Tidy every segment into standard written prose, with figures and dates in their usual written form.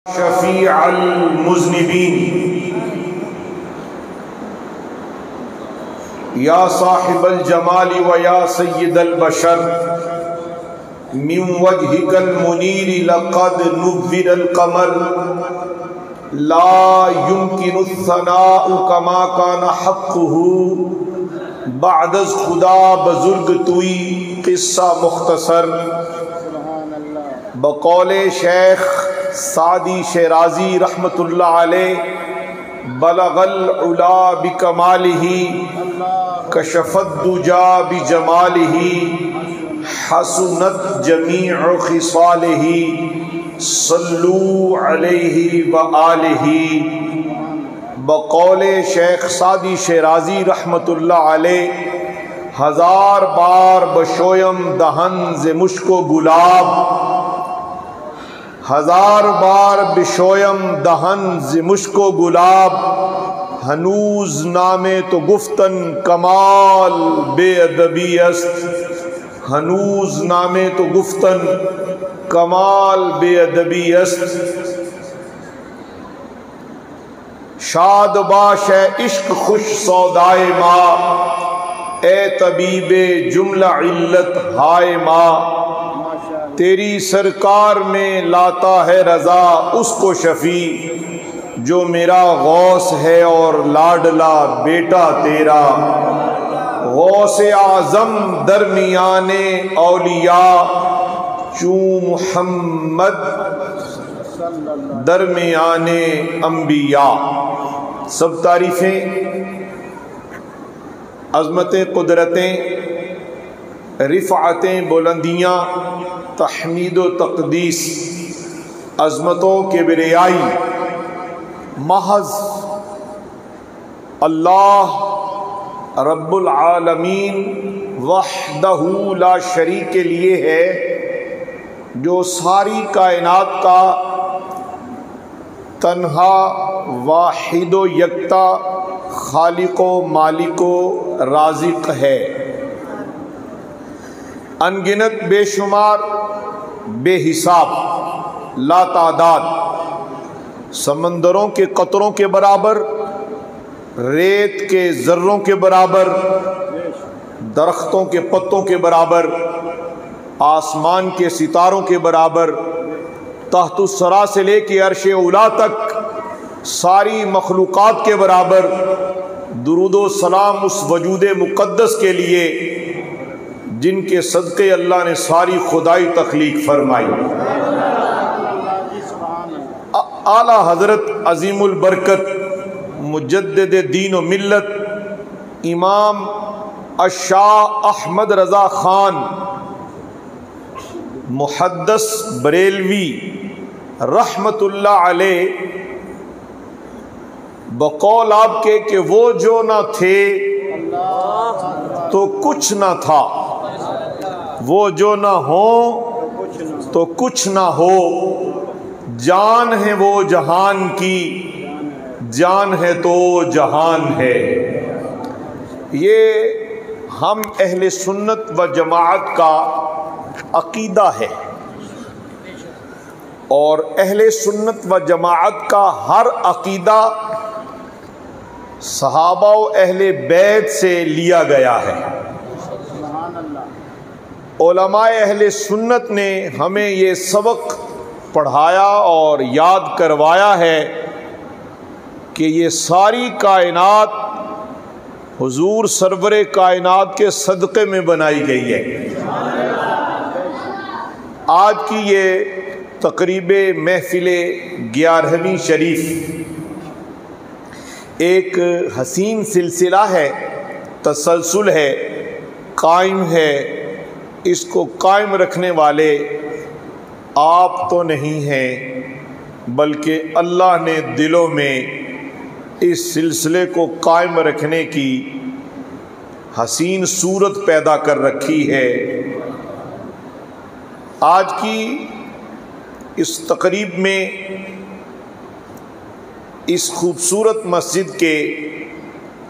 شفیع المذنبین یا صاحب الجمال و یا سید البشر من وجهک المنیر لقد نور القمر لا يمكن الثناء كما كان حقه بعد از خدا بزرگ توئی قصہ مختصر بقول شیخ سعدی شیرازی رحمۃ اللہ علیہ بلغ العلا بکمالہ کشف الدجا بجمالہ حسنت جمیع خصالہ صلو علیہ وآلہ بقول شیخ سعدی شیرازی رحمۃ اللہ علیہ ہزار بار بشویم دہن ز مشک و گلاب ہزار بار بشویم دہن ز مشک و گلاب ہنوز نامے تو گفتن کمال بے ادبی است ہنوز نامے تو گفتن کمال بے ادبی است شاد باش ہے عشق خوش سودائے ماں اے طبیب جملہ علت ہائے ماں تیری سرکار میں لاتا ہے رضا اس کو شفیع جو میرا غوث ہے اور لاڈلا بیٹا تیرا غوث اعظم درمیان اولیاء چوں محمد درمیان انبیاء۔ سب تعریفیں، عظمتیں، قدرتیں، رفعتیں، بلندیاں، تحمید و تقدیس، عظمتوں کے بریائی محض اللہ رب العالمین وحدہ لا شریک کے لیے ہے، جو ساری کائنات کا تنہا واحد و یکتا خالق و مالک و رازق ہے۔ انگنت بے شمار بے حساب لا تعداد سمندروں کے قطروں کے برابر، ریت کے ذروں کے برابر، درختوں کے پتوں کے برابر، آسمان کے ستاروں کے برابر، تحت الثری سے لے کے عرش اولی تک ساری مخلوقات کے برابر درود و سلام اس وجود مقدس کے لیے جن کے صدقے اللہ نے ساری خدائی تخلیق فرمائی۔ اعلیٰ حضرت عظیم البرکت مجدد دین و ملت امام الشاہ احمد رضا خان محدث بریلوی رحمت اللہ علیہ بقول آپ کے کہ وہ جو نہ تھے تو کچھ نہ تھا، وہ جو نہ ہوں تو کچھ نہ ہو، جان ہے وہ جہان کی، جان ہے تو جہان ہے۔ یہ ہم اہل سنت و جماعت کا عقیدہ ہے، اور اہل سنت و جماعت کا ہر عقیدہ صحابہ و اہل بیت سے لیا گیا ہے۔ علماء اہل سنت نے ہمیں یہ سبق پڑھایا اور یاد کروایا ہے کہ یہ ساری کائنات حضور سرور کائنات کے صدقے میں بنائی گئی ہے۔ آج کی یہ تقریب محفل 11ویں شریف ایک حسین سلسلہ ہے، تسلسل ہے، قائم ہے۔ اس کو قائم رکھنے والے آپ تو نہیں ہیں، بلکہ اللہ نے دلوں میں اس سلسلے کو قائم رکھنے کی حسین صورت پیدا کر رکھی ہے۔ آج کی اس تقریب میں اس خوبصورت مسجد کے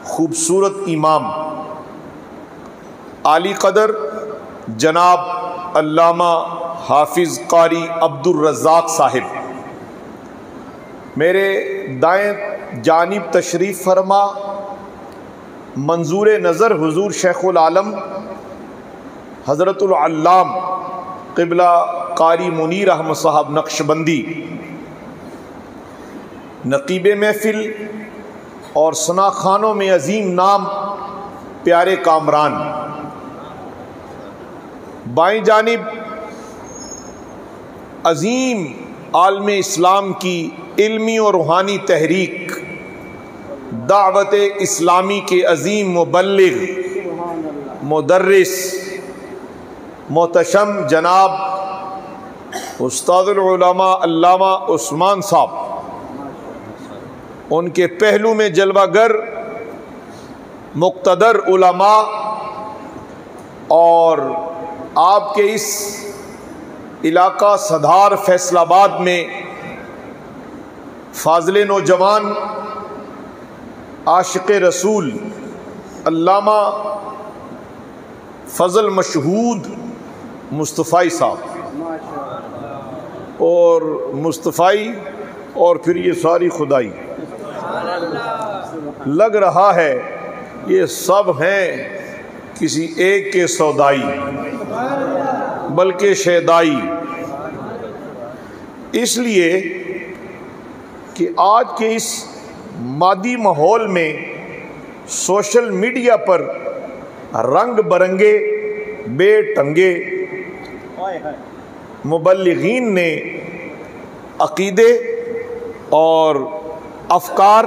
خوبصورت امام عالی قدر جناب علامہ حافظ قاری عبد الرزاق صاحب میرے دائیں جانب تشریف فرما منظور نظر حضور شیخ العالم حضرت العلام قبلہ قاری منیر احمد صاحب نقشبندی، نقیب محفل اور ثنا خانوں میں عظیم نام پیارے کامران، بائیں جانب عظیم عالم اسلام کی علمی اور روحانی تحریک دعوت اسلامی کے عظیم مبلغ مدرس محتشم جناب استاد العلماء علامہ عثمان صاحب، ان کے پہلو میں جلوہ گر مقتدر علماء اور آپ کے اس علاقہ صدار فیصل آباد میں فاضل نوجوان عاشق رسول علامہ فضل مشہود مصطفی صاحب، اور مصطفی اور پھر یہ ساری خدائی، لگ رہا ہے یہ سب ہیں کسی ایک کے سودائی بلکہ شیدائی، اس لیے کہ آج کے اس مادی ماحول میں سوشل میڈیا پر رنگ برنگے بے ٹنگے مبلغین نے عقیدے اور افکار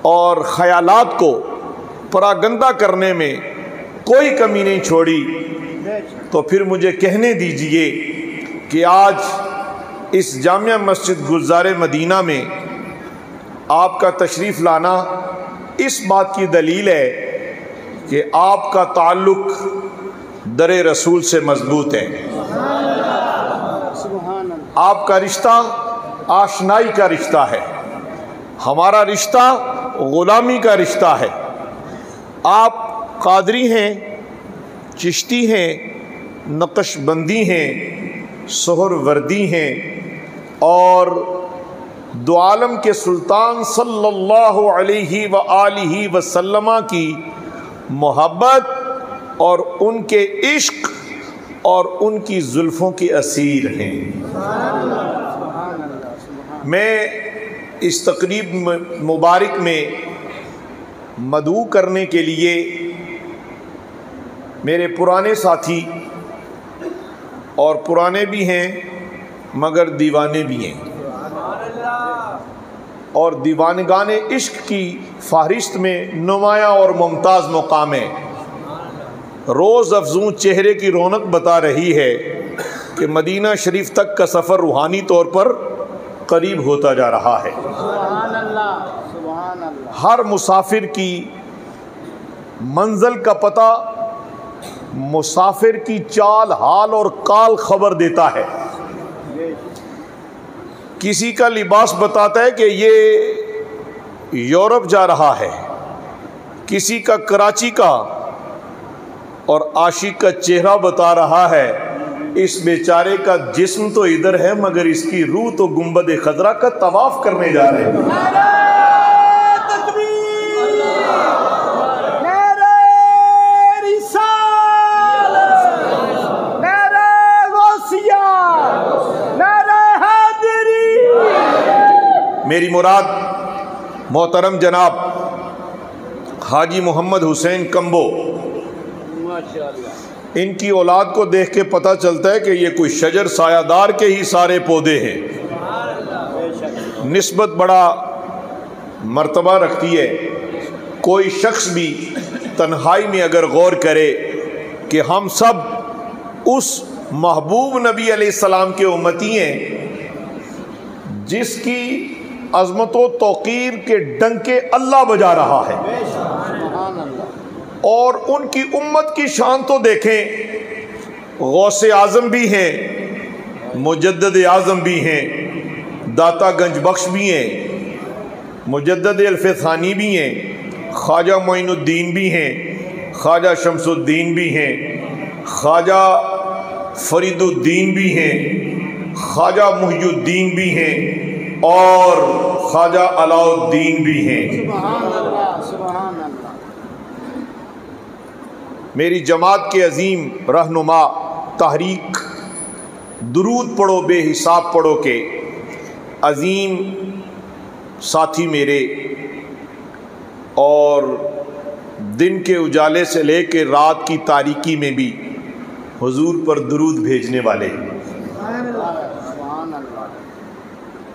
اور خیالات کو پراگندہ کرنے میں کوئی کمی نہیں چھوڑی، تو پھر مجھے کہنے دیجئے کہ آج اس جامعہ مسجد گلزار مدینہ میں آپ کا تشریف لانا اس بات کی دلیل ہے کہ آپ کا تعلق در رسول سے مضبوط ہے، آپ کا رشتہ آشنائی کا رشتہ ہے، ہمارا رشتہ غلامی کا رشتہ ہے۔ آپ قادری ہیں، چشتی ہیں، نقش بندی ہیں، سہر وردی ہیں، اور دو عالم کے سلطان صلی اللہ علیہ وآلہ وسلم کی محبت اور ان کے عشق اور ان کی زلفوں کے اسیر ہیں۔ میں اس تقریب مبارک میں مدعو کرنے کے لیے میرے پرانے ساتھی، اور پرانے بھی ہیں مگر دیوانے بھی ہیں، اور دیوانگان عشق کی فہرست میں نمایاں اور ممتاز مقام ہے، روز افزوں چہرے کی رونق بتا رہی ہے کہ مدینہ شریف تک کا سفر روحانی طور پر قریب ہوتا جا رہا ہے۔ ہر مسافر کی منزل کا پتہ مسافر کی چال حال اور کال خبر دیتا ہے۔ کسی کا لباس بتاتا ہے کہ یہ یورپ جا رہا ہے، کسی کا کراچی کا، اور عاشق کا چہرہ بتا رہا ہے اس بیچارے کا جسم تو ادھر ہے مگر اس کی روح تو گنبد خضرا کا طواف کرنے جا رہے ہیں۔ میری مراد محترم جناب حاجی محمد حسین کمبو، ان کی اولاد کو دیکھ کے پتہ چلتا ہے کہ یہ کوئی شجر سایہ دار کے ہی سارے پودے ہیں، نسبت بڑا مرتبہ رکھتی ہے۔ کوئی شخص بھی تنہائی میں اگر غور کرے کہ ہم سب اس محبوب نبی علیہ السلام کے امتی ہیں جس کی عظمت و توقیر کے ڈنکے اللہ بجا رہا ہے، اور ان کی امت کی شان تو دیکھیں، غوث اعظم بھی ہیں، مجدد اعظم بھی ہیں، داتا گنج بخش بھی ہیں، مجدد الف ثانی بھی ہیں، خواجہ معین الدین بھی ہیں، خواجہ شمس الدین بھی ہیں، خواجہ فرید الدین بھی ہیں، خواجہ محی الدین بھی ہیں، اور خواجہ علاؤالدین بھی ہیں۔ سبحان اللہ سبحان اللہ۔ میری جماعت کے عظیم رہنما تحریک درود پڑھو بے حساب پڑھو کے عظیم ساتھی میرے، اور دن کے اجالے سے لے کے رات کی تاریکی میں بھی حضور پر درود بھیجنے والے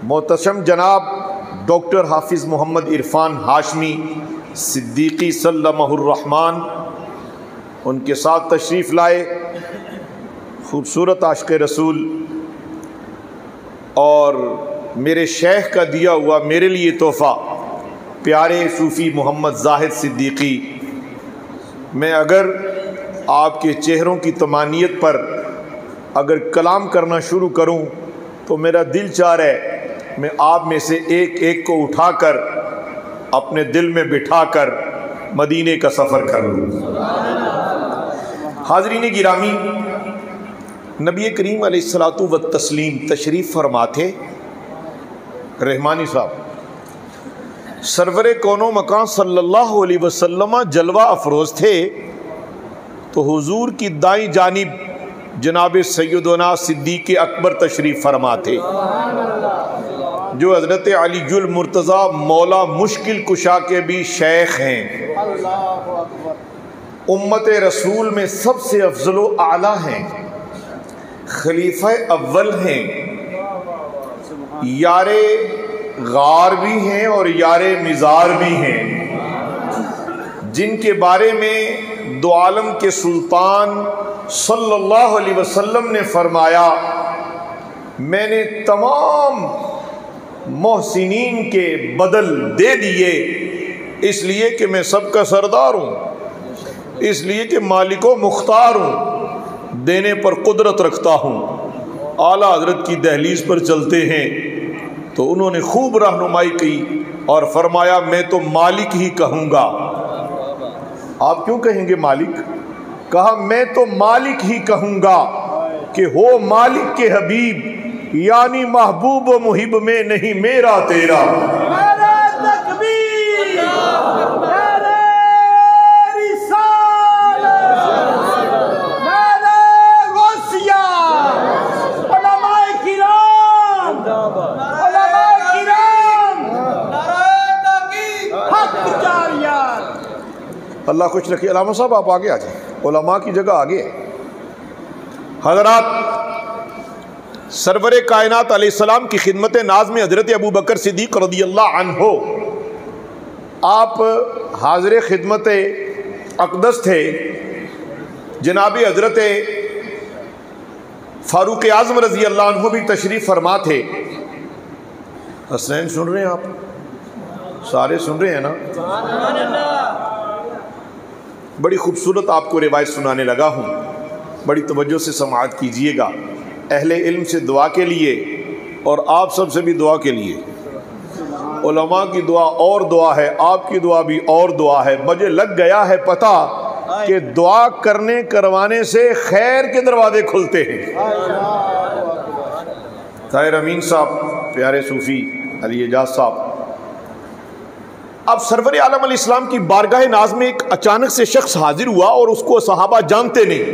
محتشم جناب ڈاکٹر حافظ محمد عرفان ہاشمی صدیقی سلمہ الرحمن، ان کے ساتھ تشریف لائے، خوبصورت عاشق رسول اور میرے شیخ کا دیا ہوا میرے لیے تحفہ پیارے صوفی محمد زاہد صدیقی۔ میں اگر آپ کے چہروں کی طمانیت پر اگر کلام کرنا شروع کروں تو میرا دل چاہ رہا ہے میں آپ میں سے ایک ایک کو اٹھا کر اپنے دل میں بٹھا کر مدینے کا سفر کروں۔ حاضرین گرامی، نبی کریم علیہ الصلاۃ والتسلیم تشریف فرما تھے، رحمانی صاحب سرور کون و مکان صلی اللہ علیہ وسلم جلوہ افروز تھے، تو حضور کی دائیں جانب جناب سیدنا صدیق اکبر تشریف فرما تھے، جو حضرت علی المرتضیٰ مولا مشکل کشا کے بھی شیخ ہیں، امت رسول میں سب سے افضل و اعلیٰ ہیں، خلیفہ اول ہیں، یار غار بھی ہیں اور یار مزار بھی ہیں، جن کے بارے میں دو عالم کے سلطان صلی اللہ علیہ وسلم نے فرمایا میں نے تمام محسنین کے بدل دے دیے، اس لیے کہ میں سب کا سردار ہوں، اس لیے کہ مالک و مختار ہوں، دینے پر قدرت رکھتا ہوں۔ اعلیٰ حضرت کی دہلیز پر چلتے ہیں تو انہوں نے خوب رہنمائی کی اور فرمایا میں تو مالک ہی کہوں گا۔ آپ کیوں کہیں گے مالک؟ کہا میں تو مالک ہی کہوں گا کہ ہو مالک کے حبیب، یعنی محبوب و محب میں نہیں میرا تیرا۔ اللہ خوش رکھیے۔ علامہ صاحب آپ آگے آ جائیں، علماء کی جگہ آگے ہے۔ حضرات، سرور کائنات علیہ السلام کی خدمت ناز میں حضرت ابو بکر صدیق رضی اللہ عنہ آپ حاضر خدمت اقدس تھے، جناب حضرت فاروق اعظم رضی اللہ عنہ بھی تشریف فرما تھے۔ حسین سن رہے ہیں آپ سارے سن رہے ہیں نا؟ بڑی خوبصورت آپ کو روایت سنانے لگا ہوں، بڑی توجہ سے سماعت کیجئے گا، اہل علم سے دعا کے لیے اور آپ سب سے بھی دعا کے لیے۔ علماء کی دعا اور دعا ہے، آپ کی دعا بھی اور دعا ہے۔ مجھے لگ گیا ہے پتہ کہ دعا کرنے کروانے سے خیر کے دروازے کھلتے ہیں۔ طاہر امین صاحب، پیارے صوفی علی اعجاز صاحب، اب سرور عالم علیہ السلام کی بارگاہ ناز میں ایک اچانک سے شخص حاضر ہوا اور اس کو صحابہ جانتے نہیں،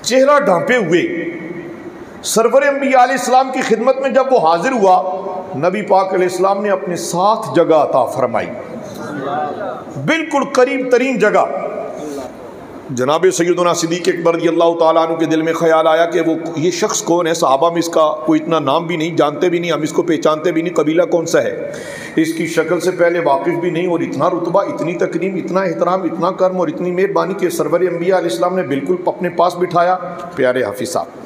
چہرہ ڈھانپے ہوئے۔ سرور انبیاء علیہ السلام کی خدمت میں جب وہ حاضر ہوا، نبی پاک علیہ السلام نے اپنے ساتھ جگہ عطا فرمائی، بالکل قریب ترین جگہ۔ جناب سیدنا صدیق اکبر رضی اللہ تعالیٰ عنہ کے دل میں خیال آیا کہ وہ یہ شخص کون ہے؟ صحابہ میں اس کا کوئی اتنا نام بھی نہیں، جانتے بھی نہیں، ہم اس کو پہچانتے بھی نہیں، قبیلہ کون سا ہے، اس کی شکل سے پہلے واقف بھی نہیں، اور اتنا رتبہ، اتنی تکریم، اتنا احترام، اتنا کرم اور اتنی مہربانی کہ سرور انبیاء علیہ السلام نے بالکل اپنے پاس بٹھایا۔ پیارے حافظ صاحب،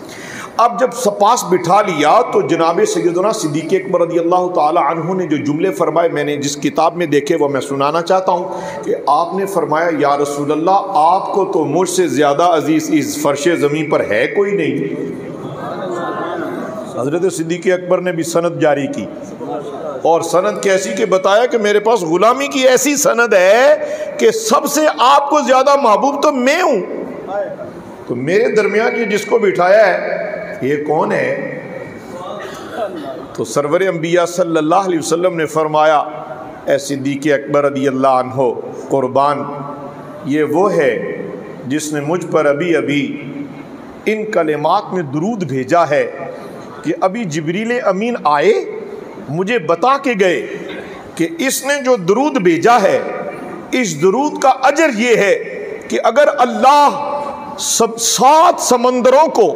اب جب پاس بٹھا لیا تو جناب سیدنا صدیق اکبر رضی اللہ تعالی عنہ نے جو جملے فرمائے میں نے جس کتاب میں دیکھے وہ میں سنانا چاہتا ہوں کہ آپ نے فرمایا یا رسول اللہ، آپ کو تو مجھ سے زیادہ عزیز اس فرش زمین پر ہے کوئی نہیں۔ حضرت صدیق اکبر نے بھی سند جاری کی، اور سند کیسی کہ بتایا کہ میرے پاس غلامی کی ایسی سند ہے کہ سب سے آپ کو زیادہ محبوب تو میں ہوں۔ تو میرے درمیان یہ جس کو بٹھایا ہے یہ کون ہے؟ تو سرور انبیاء صلی اللہ علیہ وسلم نے فرمایا اے صدیق اکبر رضی اللہ عنہ قربان، یہ وہ ہے جس نے مجھ پر ابھی ان کلمات میں درود بھیجا ہے کہ ابھی جبریل امین آئے مجھے بتا کے گئے کہ اس نے جو درود بھیجا ہے اس درود کا اجر یہ ہے کہ اگر اللہ 7 سمندروں کو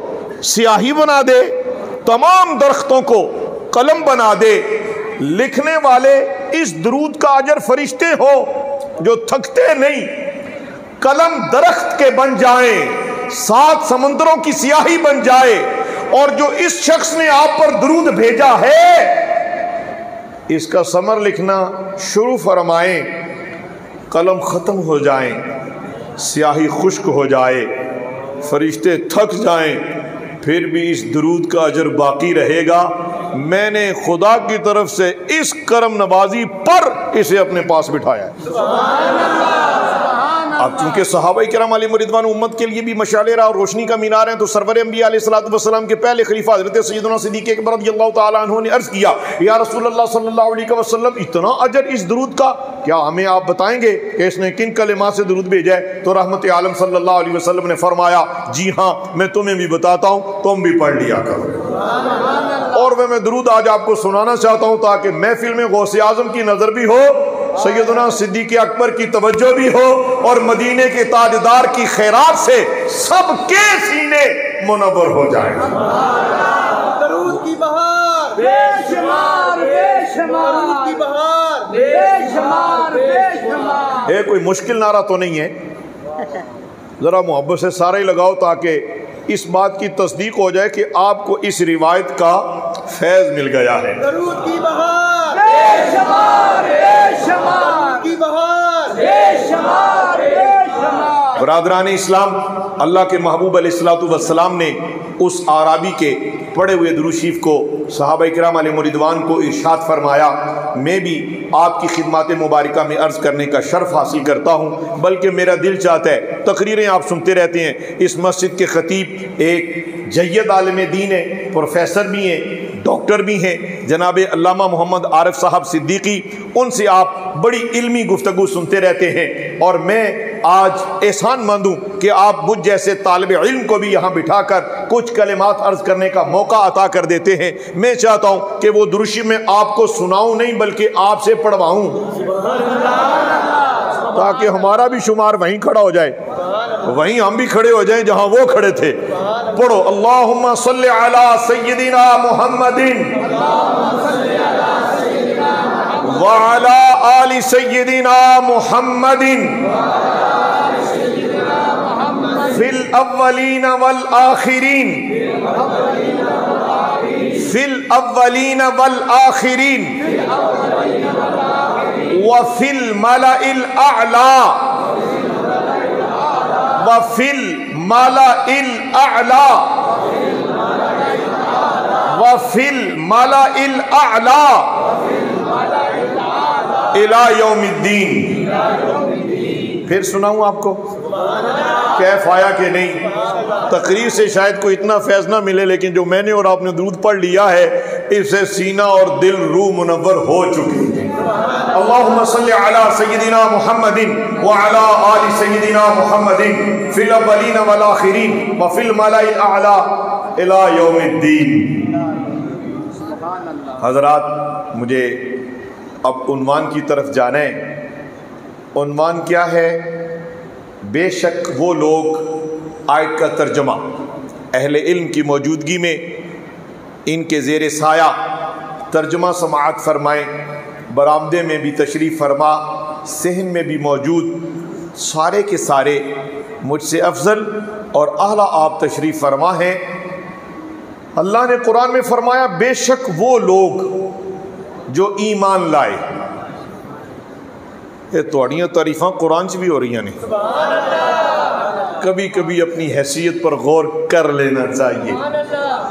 سیاہی بنا دے، تمام درختوں کو قلم بنا دے، لکھنے والے اس درود کا اجر فرشتے ہو جو تھکتے نہیں، قلم درخت کے بن جائیں، 7 سمندروں کی سیاہی بن جائے، اور جو اس شخص نے آپ پر درود بھیجا ہے اس کا ثمر لکھنا شروع فرمائیں، قلم ختم ہو جائیں، سیاہی خشک ہو جائے، فرشتے تھک جائیں، پھر بھی اس درود کا اجر باقی رہے گا، میں نے خدا کی طرف سے اس کرم نوازی پر اسے اپنے پاس بٹھایا ہے۔ اب چونکہ صحابہ کرام علیہم رضوان امت کے لیے بھی مشعل راہ اور روشنی کا مینار ہیں، تو سرور انبیاء علیہ الصلوۃ والسلام کے پہلے خلیفہ حضرت سیدنا صدیق اکبر رضی اللہ تعالیٰ عنہ نے عرض کیا یا رسول اللہ صلی اللہ علیہ وسلم اتنا اجر اس درود کا، کیا ہمیں آپ بتائیں گے کہ اس نے کن کلمات سے درود بھیجا ہے؟ تو رحمت عالم صلی اللہ علیہ وسلم نے فرمایا جی ہاں میں تمہیں بھی بتاتا ہوں، تم بھی پڑھ لیا کرو۔ اور میں درود آج آپ کو سنانا چاہتا ہوں تاکہ محفل میں غوث اعظم کی نظر بھی ہو، سیدنا صدیق اکبر کی توجہ بھی ہو، اور مدینے کے تاجدار کی خیرات سے سب کے سینے منور ہو جائیں۔ درود کی بہار بے شمار بے شمار، درود کی بہار بے شمار بے شمار۔ یہ کوئی مشکل نعرہ تو نہیں ہے، ذرا محبت سے سارے ہی لگاؤ تاکہ اس بات کی تصدیق ہو جائے کہ آپ کو اس روایت کا فیض مل گیا ہے۔ درود کی بہار بے شمار بے شمار کی بہار بے شمار بے شمار۔ برادران اسلام، اللہ کے محبوب علیہ الصلوۃ والسلام نے اس اعرابی کے پڑھے ہوئے درود شریف کو صحابہ کرام علیہم رضوان کو ارشاد فرمایا، میں بھی آپ کی خدمات مبارکہ میں عرض کرنے کا شرف حاصل کرتا ہوں، بلکہ میرا دل چاہتا ہے، تقریریں آپ سنتے رہتے ہیں، اس مسجد کے خطیب ایک جید عالم دین ہے، پروفیسر بھی ہیں، ڈاکٹر بھی ہیں، جناب علامہ محمد عارف صاحب صدیقی، ان سے آپ بڑی علمی گفتگو سنتے رہتے ہیں، اور میں آج احسان مند ہوں کہ آپ مجھ جیسے طالب علم کو بھی یہاں بٹھا کر کچھ کلمات عرض کرنے کا موقع عطا کر دیتے ہیں۔ میں چاہتا ہوں کہ وہ درود شریف میں آپ کو سناؤں نہیں بلکہ آپ سے پڑھواؤں، تاکہ ہمارا بھی شمار وہیں کھڑا ہو جائے، وہیں ہم بھی کھڑے ہو جائیں جہاں وہ کھڑے تھے۔ پڑھو اللہم صلی علی سیدنا محمد وعلی آل سیدنا محمد فی الاولین والآخرین فی الاولین والآخرین وفی الملأ الاعلی وفی الملأ الاعلی وفی الملأ الاعلی الی یوم الدین۔ پھر سناؤں آپ کو، کیف آیا کہ نہیں؟ تقریر سے شاید کوئی اتنا فیض نہ ملے، لیکن جو میں نے اور آپ نے درود پڑھ لیا ہے اس سے سینہ اور دل روح منور ہو چکے ہیں۔ اللہم صلی علی سیدنا محمد وعلی آل سیدنا محمد فی الاولین والآخرین وفی الملأ الاعلی الی یوم الدین۔ حضرات، مجھے اب عنوان کی طرف جانا ہے۔ عنوان کیا ہے؟ بے شک وہ لوگ، آیت کا ترجمہ، اہل علم کی موجودگی میں ان کے زیر سایہ ترجمہ سماعت فرمائیں، برآمدے میں بھی تشریف فرما، صحن میں بھی موجود، سارے کے سارے مجھ سے افضل اور اعلیٰ آپ تشریف فرما ہیں۔ اللہ نے قرآن میں فرمایا بے شک وہ لوگ جو ایمان لائے۔ یہ توڑیاں تعریفاں قرآن سے بھی ہو رہی ہیں، کبھی کبھی اپنی حیثیت پر غور کر لینا چاہیے،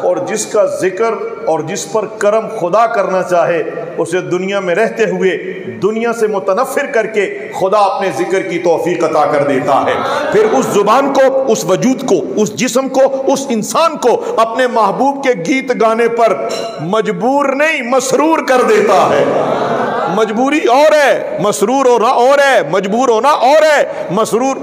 اور جس کا ذکر اور جس پر کرم خدا کرنا چاہے اسے دنیا میں رہتے ہوئے دنیا سے متنفر کر کے خدا اپنے ذکر کی توفیق عطا کر دیتا ہے. پھر اس زبان کو، اس وجود کو، اس جسم کو، اس انسان کو اپنے محبوب کے گیت گانے پر مجبور نہیں مسرور کر دیتا ہے. مجبوری اور ہے، مسرور ہونا اور ہے، مجبور ہونا اور ہے.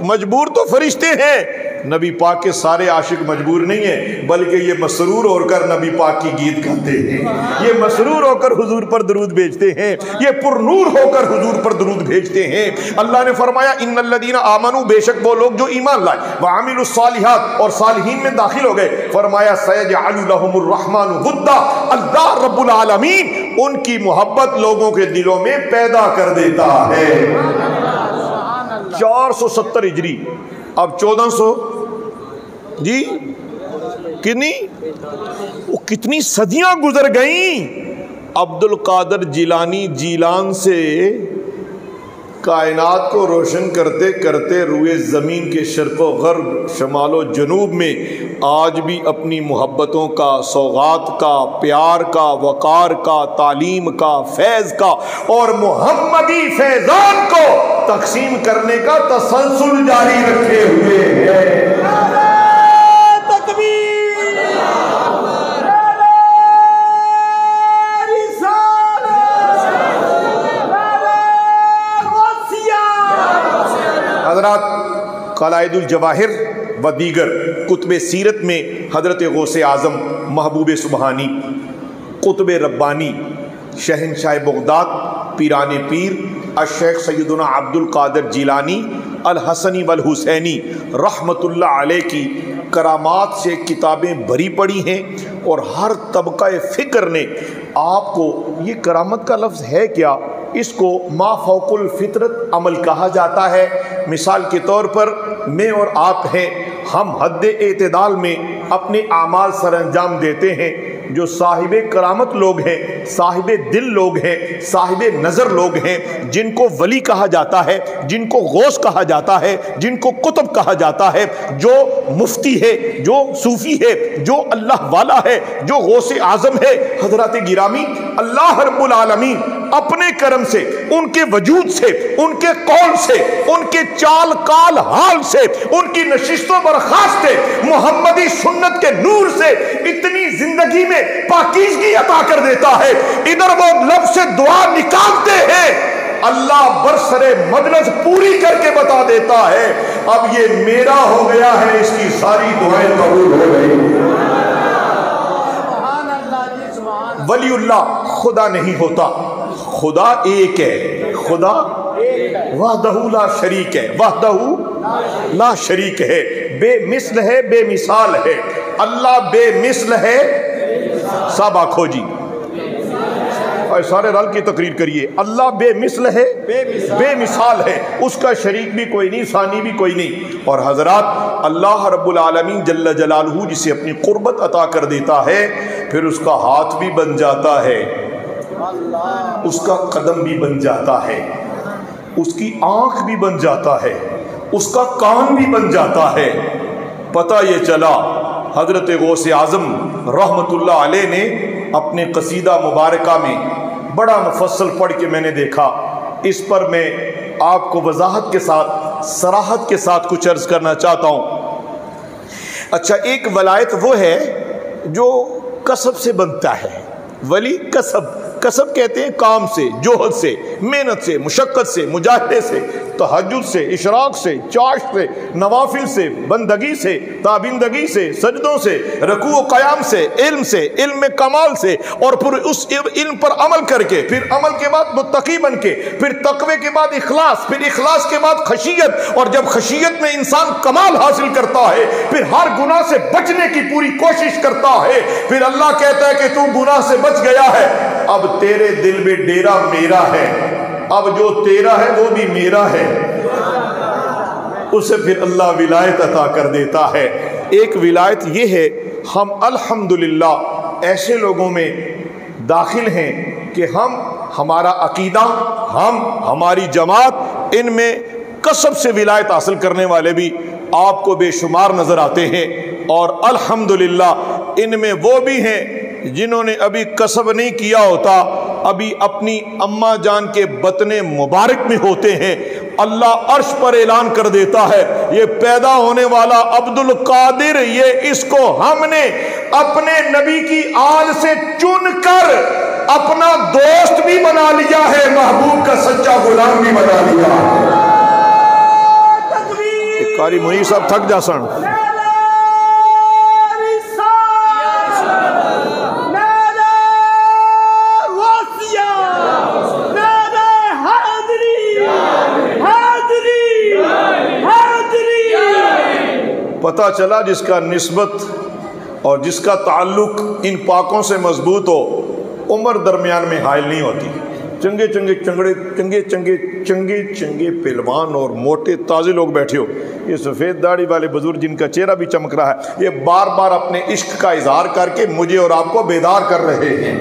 مجبور تو فرشتے ہیں، نبی پاک کے سارے عاشق مجبور نہیں ہیں، بلکہ یہ مسرور ہو کر نبی پاک کی گیت گاتے ہیں، یہ مسرور ہو کر حضور پر درود بھیجتے ہیں، یہ پر نور ہو کر حضور پر درود بھیجتے ہیں. اللہ نے فرمایا ان الذین آمنوا، بے شک وہ لوگ جو ایمان لائے، وعملوا الصالحات اور صالحین میں داخل ہو گئے، فرمایا سیجعل لهم الرحمن ودا، اللہ رب العالمین ان کی محبت لوگوں کے دلوں میں پیدا کر دیتا ہے. 470 ہجری، اب 1400 جی کتنی صدیاں گزر گئیں. عبد القادر جیلانی جیلان سے کائنات کو روشن کرتے کرتے روئے زمین کے شرق و غرب، شمال و جنوب میں آج بھی اپنی محبتوں کا، سوغات کا، پیار کا، وقار کا، تعلیم کا، فیض کا اور محمدی فیضان کو تقسیم کرنے کا تسلسل جاری رکھے ہوئے ہیں. حضرات، قلائد الجواہر و دیگر کتب سیرت میں حضرت غوث اعظم، محبوب سبحانی، قطب ربانی، شہنشاہ بغداد، پیران پیر الشیخ سیدنا عبد القادر جیلانی الحسنی والحسینی رحمت اللہ علیہ کی کرامات سے کتابیں بھری پڑی ہیں، اور ہر طبقہ فکر نے آپ کو، یہ کرامت کا لفظ ہے کیا، اس کو ما فوق الفطرت عمل کہا جاتا ہے. مثال کے طور پر میں اور آپ ہیں، ہم حد اعتدال میں اپنے اعمال سر انجام دیتے ہیں. جو صاحب کرامت لوگ ہیں، صاحب دل لوگ ہیں، صاحب نظر لوگ ہیں، جن کو ولی کہا جاتا ہے، جن کو غوث کہا جاتا ہے، جن کو قطب کہا جاتا ہے، جو مفتی ہے، جو صوفی ہے، جو اللہ والا ہے، جو غوث اعظم ہے، حضرات گرامی، اللہ رب العالمین اپنے کرم سے، ان کے وجود سے، ان کے قول سے، ان کے چال کال حال سے، ان کی نشست و برخاست سے، محمدی سنت کے نور سے اتنی زندگی میں پاکیزگی عطا کر دیتا ہے. ادھر وہ لفظ سے دعا نکالتے ہیں، اللہ برسرے مجلس پوری کر کے بتا دیتا ہے اب یہ میرا ہو گیا ہے، اس کی ساری دعائیں قبول ہو گئی. ولی اللہ خدا نہیں ہوتا، خدا ایک ہے، خدا وحدہ لا شریک ہے، وحدہ لا شریک ہے، بے مثل ہے، بے مثال ہے. اللہ بے مثل ہے، سب آنکھو جی اور سارے رل کی تقریر کریے. اللہ بے مثل ہے، بے مثال ہے، اس کا شریک بھی کوئی نہیں، ثانی بھی کوئی نہیں. اور حضرات، اللہ رب العالمین جل جلالہ جسے اپنی قربت عطا کر دیتا ہے، پھر اس کا ہاتھ بھی بن جاتا ہے، اس کا قدم بھی بن جاتا ہے، اس کی آنکھ بھی بن جاتا ہے، اس کا کان بھی بن جاتا ہے. پتہ یہ چلا حضرت غوث اعظم رحمت اللہ علیہ نے اپنے قصیدہ مبارکہ میں بڑا مفصل پڑھ کے میں نے دیکھا. اس پر میں آپ کو وضاحت کے ساتھ، صراحت کے ساتھ کچھ عرض کرنا چاہتا ہوں. اچھا، ایک ولایت وہ ہے جو کسب سے بنتا ہے. ولی کسب کہتے ہیں کام سے، جوہد سے، محنت سے، مشقت سے، مجاہدے سے، تہجد سے، اشراق سے، چاشت سے، نوافل سے، بندگی سے، تابندگی سے، سجدوں سے، رکوع و قیام سے، علم میں کمال سے، اور پھر اس علم پر عمل کر کے، پھر عمل کے بعد متقی بن کے، پھر تقوی کے بعد اخلاص، پھر اخلاص کے بعد خشیت، اور جب خشیت میں انسان کمال حاصل کرتا ہے پھر ہر گناہ سے بچنے کی پوری کوشش کرتا ہے. پھر اللہ کہتا ہے کہ تو گناہ سے بچ گیا ہے، اب تیرے دل میں ڈیرا میرا ہے، اب جو تیرا ہے وہ بھی میرا ہے. اسے پھر اللہ ولایت عطا کر دیتا ہے. ایک ولایت یہ ہے، ہم الحمدللہ ایسے لوگوں میں داخل ہیں کہ ہمارا عقیدہ، ہماری جماعت، ان میں کسب سے ولایت حاصل کرنے والے بھی آپ کو بے شمار نظر آتے ہیں، اور الحمدللہ ان میں وہ بھی ہیں جنہوں نے ابھی کسب نہیں کیا ہوتا، ابھی اپنی اماں جان کے بطن مبارک میں ہوتے ہیں، اللہ عرش پر اعلان کر دیتا ہے یہ پیدا ہونے والا عبد القادر، یہ اس کو ہم نے اپنے نبی کی آل سے چن کر اپنا دوست بھی بنا لیا ہے، محبوب کا سچا غلام بھی بنا لیا ہے۔ قاری محیط صاحب تھک جا سن۔ پتہ چلا جس کا نسبت اور جس کا تعلق ان پاکوں سے مضبوط ہو، عمر درمیان میں حائل نہیں ہوتی۔ چنگے چنگے پہلوان اور موٹے تازے لوگ بیٹھے ہو، یہ سفید داڑھی والے بزرگ جن کا چہرہ بھی چمک رہا ہے، یہ بار بار اپنے عشق کا اظہار کر کے مجھے اور آپ کو بیدار کر رہے ہیں۔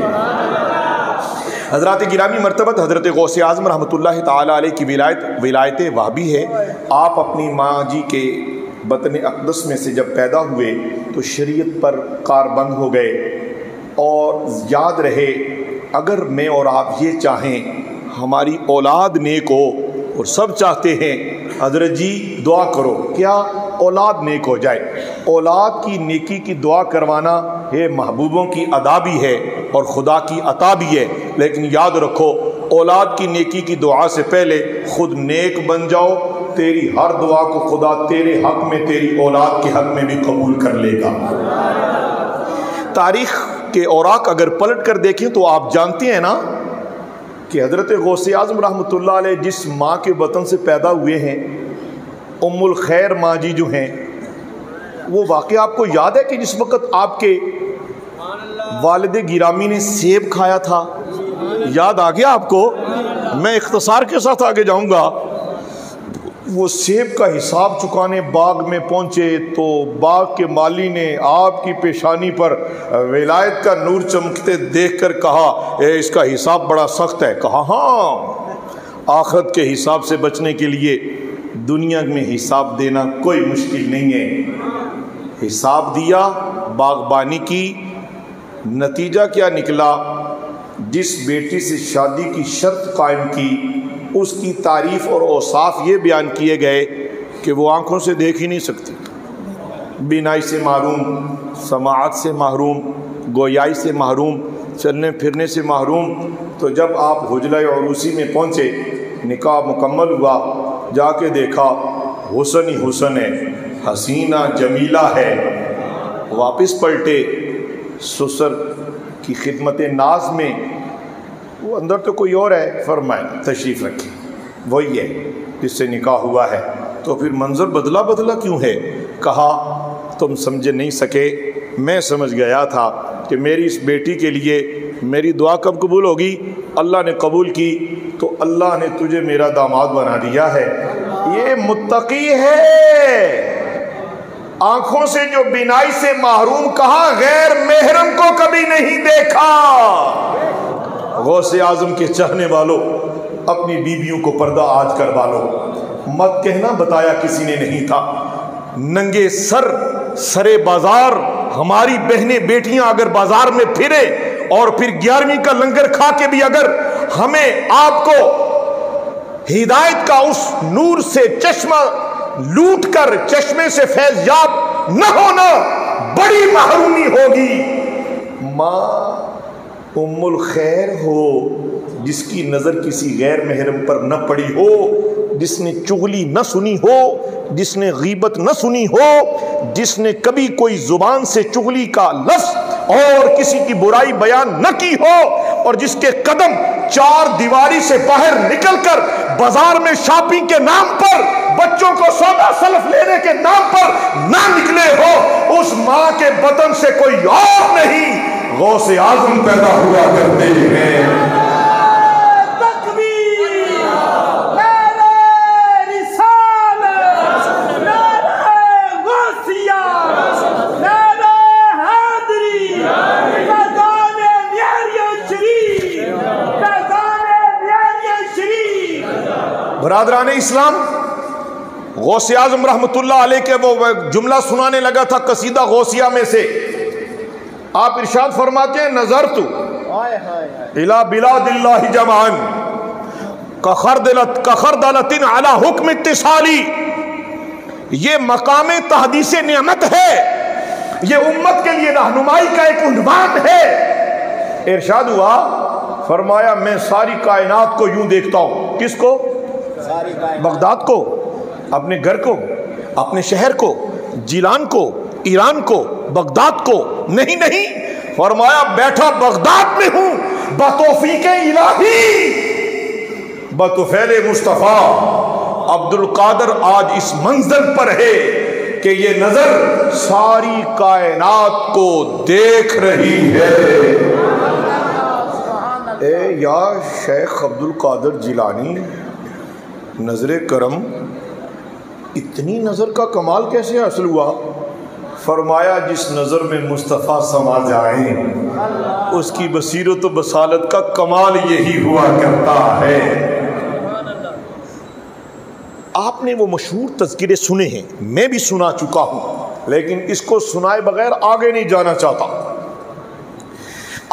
حضرات گرامی مرتبت حضرت غوث اعظم رحمۃ اللہ تعالی علیہ کی ولایت وہابی ہے۔ آپ اپنی ماں جی کے بطن اقدس میں سے جب پیدا ہوئے تو شریعت پر کاربند ہو گئے، اور یاد رہے اگر میں اور آپ یہ چاہیں ہماری اولاد نیک ہو، اور سب چاہتے ہیں حضرت جی دعا کرو کیا اولاد نیک ہو جائے، اولاد کی نیکی کی دعا کروانا یہ محبوبوں کی ادا بھی ہے اور خدا کی عطا بھی ہے، لیکن یاد رکھو اولاد کی نیکی کی دعا سے پہلے خود نیک بن جاؤ، تیری ہر دعا کو خدا تیرے حق میں، تیری اولاد کے حق میں بھی قبول کر لے گا۔ تاریخ کے اوراق اگر پلٹ کر دیکھیں تو آپ جانتے ہیں نا کہ حضرت غوث اعظم رحمۃ اللہ علیہ جس ماں کے بطن سے پیدا ہوئے ہیں، ام الخیر ماں جی جو ہیں، وہ واقعہ آپ کو یاد ہے کہ جس وقت آپ کے والد گرامی نے سیب کھایا تھا، یاد آ گیا آپ کو؟ میں اختصار کے ساتھ آگے جاؤں گا۔ وہ سیب کا حساب چکانے باغ میں پہنچے تو باغ کے مالی نے آپ کی پیشانی پر ولایت کا نور چمکتے دیکھ کر کہا اس کا حساب بڑا سخت ہے۔ کہا ہاں، آخرت کے حساب سے بچنے کے لیے دنیا میں حساب دینا کوئی مشکل نہیں ہے۔ حساب دیا، باغبانی کی، نتیجہ کیا نکلا؟ جس بیٹی سے شادی کی شرط قائم کی اس کی تعریف اور اوصاف یہ بیان کیے گئے کہ وہ آنکھوں سے دیکھ ہی نہیں سکتی، بینائی سے محروم، سماعت سے محروم، گویائی سے محروم، چلنے پھرنے سے محروم۔ تو جب آپ حجرہ عروسی میں پہنچے، نکاح مکمل ہوا، جا کے دیکھا حسن ہی حسن ہے، حسینہ جمیلہ ہے۔ واپس پلٹے سسر کی خدمت ناز میں، وہ اندر تو کوئی اور ہے، فرمائے تشریف رکھیں، وہی ہے جس سے نکاح ہوا ہے۔ تو پھر منظر بدلا کیوں ہے؟ کہا تم سمجھ نہیں سکے، میں سمجھ گیا تھا کہ میری اس بیٹی کے لیے میری دعا کب قبول ہوگی؟ اللہ نے قبول کی تو اللہ نے تجھے میرا داماد بنا دیا ہے۔ یہ متقی ہے، آنکھوں سے جو بینائی سے محروم کہا، غیر محرم کو کبھی نہیں دیکھا۔ غوث اعظم کے چاہنے والوں، اپنی بیویوں کو پردہ آج کروا لو، مت کہنا بتایا کسی نے نہیں تھا۔ ننگے سرے بازار ہماری بہنیں بیٹیاں اگر بازار میں پھرے اور پھر 11ویں کا لنگر کھا کے بھی اگر ہمیں آپ کو ہدایت کا اس نور سے چشمہ لوٹ کر چشمے سے فیض یاب نہ ہونا، بڑی محرومی ہوگی۔ ماں ام الخیر ہو، جس کی نظر کسی غیر محرم پر نہ پڑی ہو، جس نے چغلی نہ سنی ہو، جس نے غیبت نہ سنی ہو، جس نے کبھی کوئی زبان سے چغلی کا لفظ اور کسی کی برائی بیان نہ کی ہو، اور جس کے قدم 4 دیواری سے باہر نکل کر بازار میں شاپنگ کے نام پر، بچوں کو سودا سلف لینے کے نام پر نہ نکلے ہو، اس ماں کے بطن سے کوئی اور نہیں غوث اعظم پیدا ہوا کرتے ہیں۔ برادران اسلام، غوث اعظم رحمۃ اللہ علیہ کے وہ جملہ سنانے لگا تھا قصیدہ غوثیہ میں سے، آپ ارشاد فرماتے ہیں نظرت الی بلاد اللہ جمعن کخردلۃ علی حکم اتصالی. یہ مقام تحدیث نعمت ہے، یہ امت کے لیے رہنمائی کا ایک عنوان ہے. ارشاد ہوا، فرمایا میں ساری کائنات کو یوں دیکھتا ہوں. کس کو؟ بغداد کو، اپنے گھر کو، اپنے شہر کو، جیلان کو، ایران کو، بغداد کو نہیں. فرمایا بیٹھا بغداد میں ہوں بتوفیق الہی، بطفیل مصطفیٰ. عبد القادر آج اس منزل پر ہے کہ یہ نظر ساری کائنات کو دیکھ رہی ہے. اے یا شیخ عبد القادر جیلانی، نظر کرم، اتنی نظر کا کمال کیسے حاصل ہوا؟ فرمایا جس نظر میں مصطفیٰ سما جائیں اس کی بصیرت و بصالت کا کمال یہی ہوا کرتا ہے. آپ نے وہ مشہور تذکرے سنے ہیں، میں بھی سنا چکا ہوں، لیکن اس کو سنائے بغیر آگے نہیں جانا چاہتا.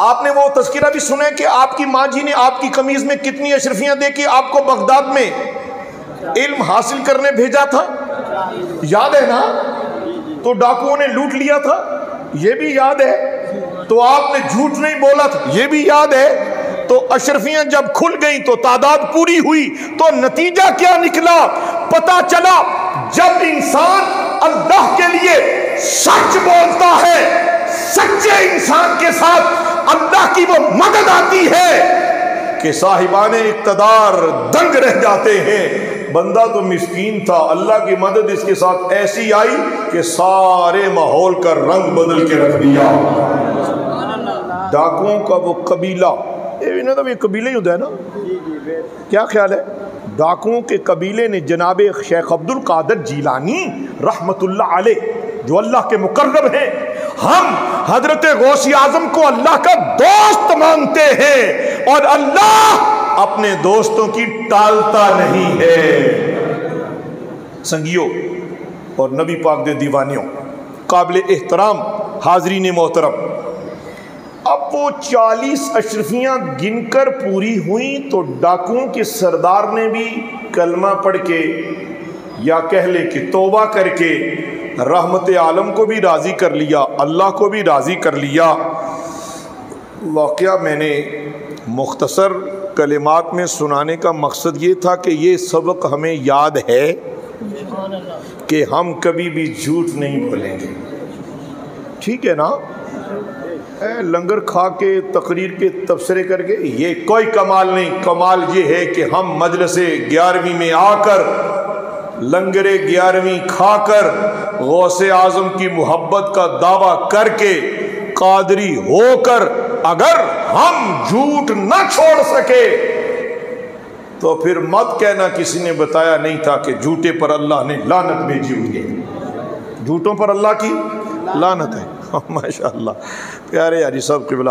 آپ نے وہ تذکرہ بھی سنا کہ آپ کی ماں جی نے آپ کی قمیض میں کتنی اشرفیاں دے کے آپ کو بغداد میں علم حاصل کرنے بھیجا تھا. یاد ہے نا؟ تو ڈاکوؤں نے لوٹ لیا تھا، یہ بھی یاد ہے. تو آپ نے جھوٹ نہیں بولا تھا، یہ بھی یاد ہے. تو اشرفیاں جب کھل گئیں تو تعداد پوری ہوئی، تو نتیجہ کیا نکلا؟ پتا چلا جب انسان اللہ کے لیے سچ بولتا ہے، سچے انسان کے ساتھ اللہ کی وہ مدد آتی ہے کہ صاحبان اقتدار دنگ رہ جاتے ہیں. بندہ تو مسکین تھا، اللہ کی مدد اس کے ساتھ ایسی آئی کہ سارے ماحول کا رنگ بدل کے رکھ دیا. ڈاکوؤں کا وہ قبیلہ، یہ قبیلہ ہی ہوتا ہے نا، کیا خیال ہے؟ ڈاکوؤں کے قبیلے نے جناب شیخ عبد القادر جیلانی رحمت اللہ علیہ جو اللہ کے مقرب ہیں، ہم حضرت غوث اعظم کو اللہ کا دوست مانتے ہیں، اور اللہ اپنے دوستوں کی ٹالتا نہیں ہے. سنگیوں اور نبی پاک دے دیوانیوں، قابل احترام حاضرین محترم، اب وہ 40 اشرفیاں گن کر پوری ہوئیں تو ڈاکوؤں کے سردار نے بھی کلمہ پڑھ کے یا کہہ لے کہ توبہ کر کے رحمت عالم کو بھی راضی کر لیا، اللہ کو بھی راضی کر لیا. واقعہ میں نے مختصر کلمات میں سنانے کا مقصد یہ تھا کہ یہ سبق ہمیں یاد ہے کہ ہم کبھی بھی جھوٹ نہیں بولیں گے. ٹھیک ہے نا؟ لنگر کھا کے تقریر کے تبصرے کر کے یہ کوئی کمال نہیں. کمال یہ ہے کہ ہم مجلس 11ویں میں آ کر لنگر 11ویں کھا کر غوث اعظم کی محبت کا دعویٰ کر کے قادری ہو کر اگر ہم جھوٹ نہ چھوڑ سکے تو پھر مت کہنا کسی نے بتایا نہیں تھا کہ جھوٹے پر اللہ نے لعنت بھیجی ہوئی ہے. جھوٹوں پر اللہ کی لعنت ہے. ماشاءاللہ پیارے حاجی صاحب قبلہ،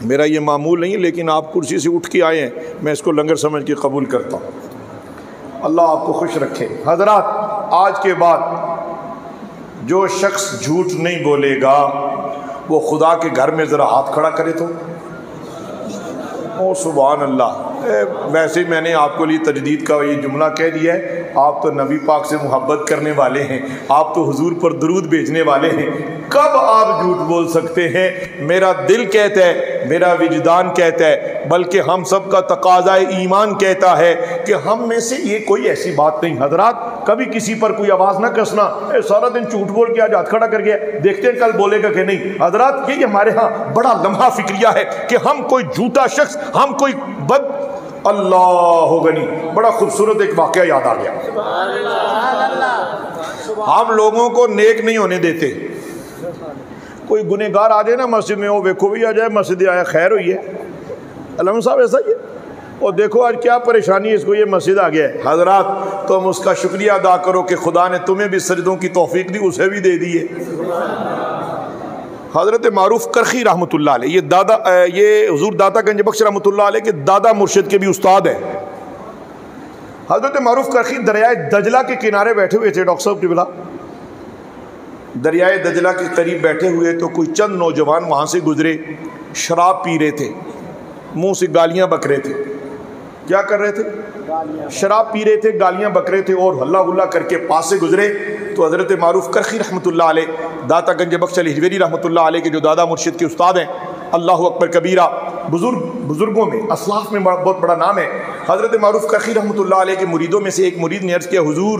میرا یہ معمول نہیں لیکن آپ کرسی سے اٹھ کے آئے ہیں، میں اس کو لنگر سمجھ کے قبول کرتا ہوں. اللہ آپ کو خوش رکھے. حضرات، آج کے بعد جو شخص جھوٹ نہیں بولے گا وہ خدا کے گھر میں ذرا ہاتھ کھڑا کرے تو. او سبحان اللہ. ویسے میں نے آپ کو لیے تجدید کا یہ جملہ کہہ دیا ہے، آپ تو نبی پاک سے محبت کرنے والے ہیں، آپ تو حضور پر درود بھیجنے والے ہیں، کب آپ جھوٹ بول سکتے ہیں؟ میرا دل کہتا ہے، میرا وجدان کہتا ہے، بلکہ ہم سب کا تقاضا ایمان کہتا ہے کہ ہم میں سے یہ کوئی ایسی بات نہیں. حضرات، کبھی کسی پر کوئی آواز نہ کسنا، سارا دن جھوٹ بول کے آج ہاتھ کھڑا کر گیا، دیکھتے ہیں کل بولے گا کہ نہیں. حضرات، یہ ہمارے ہاں بڑا لمحہ فکریہ ہے کہ ہم کوئی جھوٹا شخص، ہم کوئی بد. اللہ غنی. بڑا خوبصورت ایک واقعہ یاد آ گیا. ہم لوگوں کو نیک نہیں ہونے دیتے. کوئی گنہگار آ جائے نا مسجد میں، وہ ویکھو بھی آ جائے مسجد آیا خیر ہوئی ہے، علم صاحب ایسا ہی ہے، اور دیکھو آج کیا پریشانی ہے اس کو، یہ مسجد آ گیا ہے. حضرات، تم اس کا شکریہ ادا کرو کہ خدا نے تمہیں بھی سجدوں کی توفیق دی، اسے بھی دے دی ہے. حضرت معروف کرخی رحمۃ اللہ علیہ، یہ حضور داتا گنج بخش رحمۃ اللہ علیہ کے دادا مرشد کے بھی استاد ہیں. حضرت معروف کرخی دریائے دجلہ کے کنارے بیٹھے ہوئے تھے. ڈاکٹر صاحب قبلہ دریائے دجلہ کے قریب بیٹھے ہوئے تو کوئی چند نوجوان وہاں سے گزرے، شراب پی رہے تھے، منہ سے گالیاں بک رہے تھے۔ کیا کر رہے تھے؟ شراب پی رہے تھے، گالیاں بک رہے تھے، اور ہلا ہلا کر کے پاس سے گزرے تو حضرت معروف کرخی رحمۃ اللہ علیہ، داتا گنج بخش علی ہجویری رحمۃ اللہ علیہ کے جو دادا مرشد کے استاد ہیں، اللہ اکبر کبیرہ، بزرگوں میں اسلاف میں بہت بڑا نام ہے، حضرت معروف کرخی رحمۃ اللہ علیہ کے مریدوں میں سے ایک مرید نے عرض کیا، حضور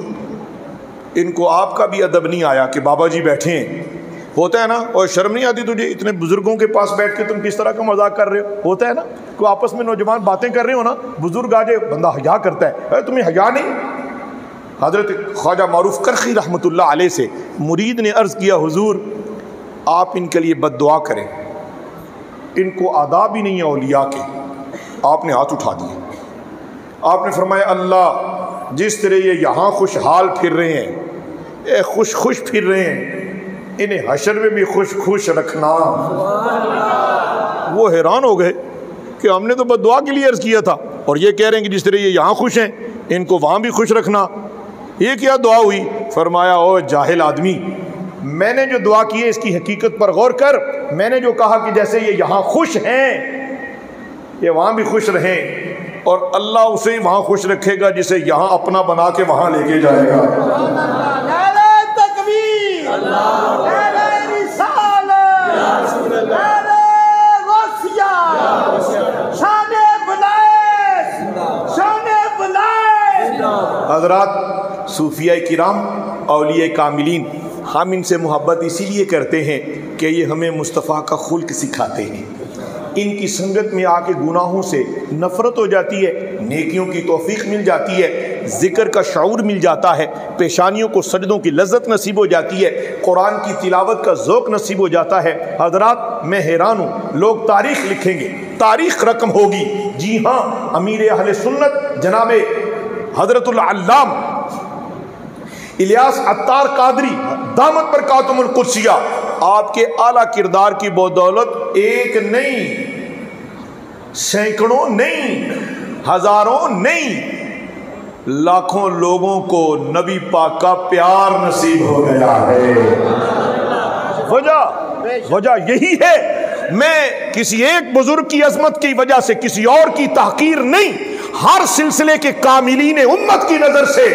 ان کو آپ کا بھی ادب نہیں آیا کہ بابا جی بیٹھے ہیں، ہوتا ہے نا، اور شرم نہیں آتی تجھے اتنے بزرگوں کے پاس بیٹھ کے تم کس طرح کا مذاق کر رہے ہو؟ ہوتا ہے نا، کوئی آپس میں نوجوان باتیں کر رہے ہو نا، بزرگ آ جائے بندہ حیا کرتا ہے، تمہیں حیا نہیں؟ حضرت خواجہ معروف کرخی رحمۃ اللہ علیہ سے مرید نے عرض کیا، حضور آپ ان کے لیے بد دعا کریں، ان کو آداب ہی نہیں ہے اولیاء کے۔ آپ نے ہاتھ اٹھا دیے، آپ نے فرمایا، اللہ جس طرح یہ یہاں خوشحال پھر رہے ہیں، خوش پھر رہے ہیں، انہیں حشر میں بھی خوش رکھنا۔ وہ حیران ہو گئے کہ ہم نے تو بد دعا کے لیے عرض کیا تھا، اور یہ کہہ رہے ہیں کہ جس طرح یہ یہاں خوش ہیں ان کو وہاں بھی خوش رکھنا، یہ کیا دعا ہوئی؟ فرمایا، او جاہل آدمی، میں نے جو دعا کی ہے اس کی حقیقت پر غور کر، میں نے جو کہا کہ جیسے یہ یہاں خوش ہیں یہ وہاں بھی خوش رہیں، اور اللہ اسے وہاں خوش رکھے گا جسے یہاں اپنا بنا کے وہاں لے کے جائے گا۔ حضرات، صوفیاء کرام، اولیاء کاملین، ہم ان سے محبت اسی لیے کرتے ہیں کہ یہ ہمیں مصطفیٰ کا خلق سکھاتے ہیں۔ ان کی سنگت میں آ کے گناہوں سے نفرت ہو جاتی ہے، نیکیوں کی توفیق مل جاتی ہے، ذکر کا شعور مل جاتا ہے، پیشانیوں کو سجدوں کی لذت نصیب ہو جاتی ہے، قرآن کی تلاوت کا ذوق نصیب ہو جاتا ہے۔ حضرات، میں حیران ہوں، لوگ تاریخ لکھیں گے، تاریخ رقم ہوگی۔ جی ہاں، امیر اہل سنت جناب حضرت العلام الیاس عطار قادری دامت برکاتہم القدسیہ، آپ کے اعلیٰ کردار کی بدولت ایک نہیں، سینکڑوں نہیں، ہزاروں نہیں، لاکھوں لوگوں کو نبی پاک کا پیار نصیب ہو گیا ہے۔ وجہ یہی ہے، میں کسی ایک بزرگ کی عظمت کی وجہ سے کسی اور کی تحقیر نہیں، ہر سلسلے کے کاملین امت کی نظر سے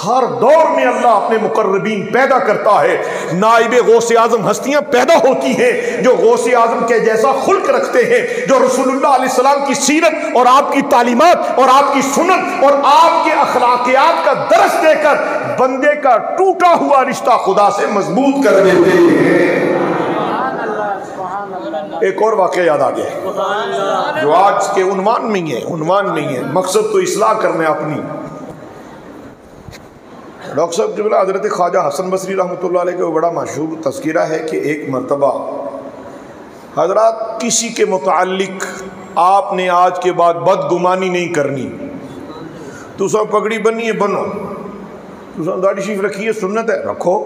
ہر دور میں اللہ اپنے مقربین پیدا کرتا ہے، نائب غوث اعظم ہستیاں پیدا ہوتی ہیں جو غوث اعظم کے جیسا خلق رکھتے ہیں، جو رسول اللہ علیہ السلام کی سیرت اور آپ کی تعلیمات اور آپ کی سنت اور آپ کے اخلاقیات کا درس دے کر بندے کا ٹوٹا ہوا رشتہ خدا سے مضبوط کر دیتے ہیں۔ ایک اور واقعہ یاد آ گیا جو آج کے عنوان نہیں ہے، مقصد تو اصلاح کرنا ہے اپنی۔ ڈاکٹر صاحب جبلہ حضرت خواجہ حسن بصری رحمۃ اللہ علیہ کا بڑا مشہور تذکرہ ہے کہ ایک مرتبہ حضرات کسی کے متعلق آپ نے آج کے بعد بدگمانی نہیں کرنی، تو سب پگڑی بننی ہے بنو، تو سب داڑھی شریف رکھی ہے سنت ہے رکھو،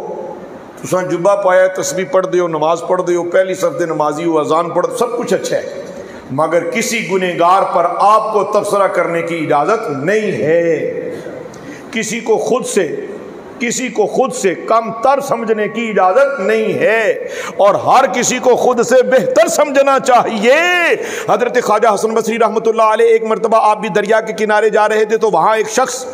تو سب جبہ پایا تسبیح پڑھ دیو، نماز پڑھ دیو، پہلی صف دے نمازی ہو، اذان پڑھ، سب کچھ اچھا ہے، مگر کسی گنہگار پر آپ کو تبصرہ کرنے کی اجازت نہیں ہے، کسی کو خود سے کم تر سمجھنے کی اجازت نہیں ہے، اور ہر کسی کو خود سے بہتر سمجھنا چاہیے۔ حضرت خواجہ حسن بصری رحمۃ اللہ علیہ ایک مرتبہ آپ بھی دریا کے کنارے جا رہے تھے تو وہاں ایک شخص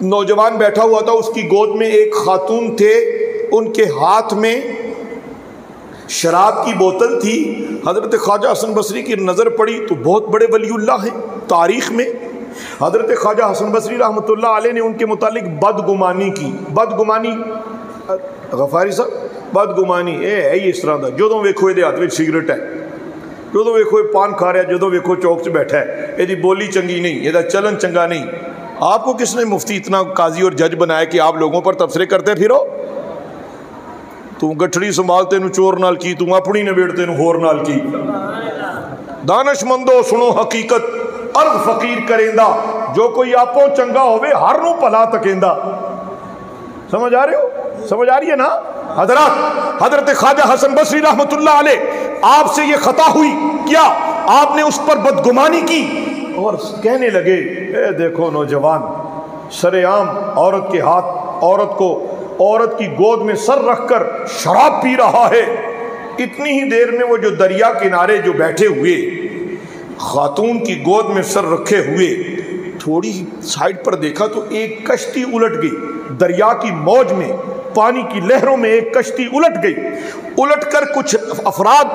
نوجوان بیٹھا ہوا تھا، اس کی گود میں ایک خاتون تھے، ان کے ہاتھ میں شراب کی بوتل تھی۔ حضرت خواجہ حسن بصری کی نظر پڑی تو بہت بڑے ولی اللہ ہیں تاریخ میں، حضرت خواجہ حسن بصری رحمۃ اللہ علیہ نے ان کے متعلق بدگمانی کی۔ بدگمانی غفاری صاحب، بدگمانی ہے اس طرح دا، جدوں ویکھو یہ ہاتھ وچ سگریٹ ہے، جدوں ویکھو یہ پان کھا رہا ہے، جدوں ویکھو چوک 'چ بیٹھا ہے، یہ بولی چنگی نہیں، یہ چلن چنگا نہیں۔ آپ کو کس نے مفتی اتنا قاضی اور جج بنایا کہ آپ لوگوں پر تبصرے کرتے پھرو؟ تو گٹھڑی سنبھالتے نو چور نال کی، تو اپنی نبیڑتے نو ہور نال کی۔ دانش مندو سنو حقیقت، عرض فقیر کریندا، جو کوئی آپوں چنگا ہوئے ہر نو پلا تکیندا۔ سمجھ آ رہے ہو؟ سمجھ آ رہی ہے نا؟ حضرات، حضرت خواجہ حسن بصری رحمۃ اللہ علیہ آپ سے یہ خطا ہوئی، کیا آپ نے اس پر بدگمانی کی اور کہنے لگے، اے دیکھو نوجوان، سر عام عورت کے ہاتھ، عورت کو عورت کی گود میں سر رکھ کر شراب پی رہا ہے۔ اتنی ہی دیر میں وہ جو دریا کنارے جو بیٹھے ہوئے خاتون کی گود میں سر رکھے ہوئے تھوڑی سائڈ پر دیکھا تو ایک کشتی الٹ گئی، دریا کی موج میں، پانی کی لہروں میں ایک کشتی الٹ گئی۔ الٹ کر کچھ افراد،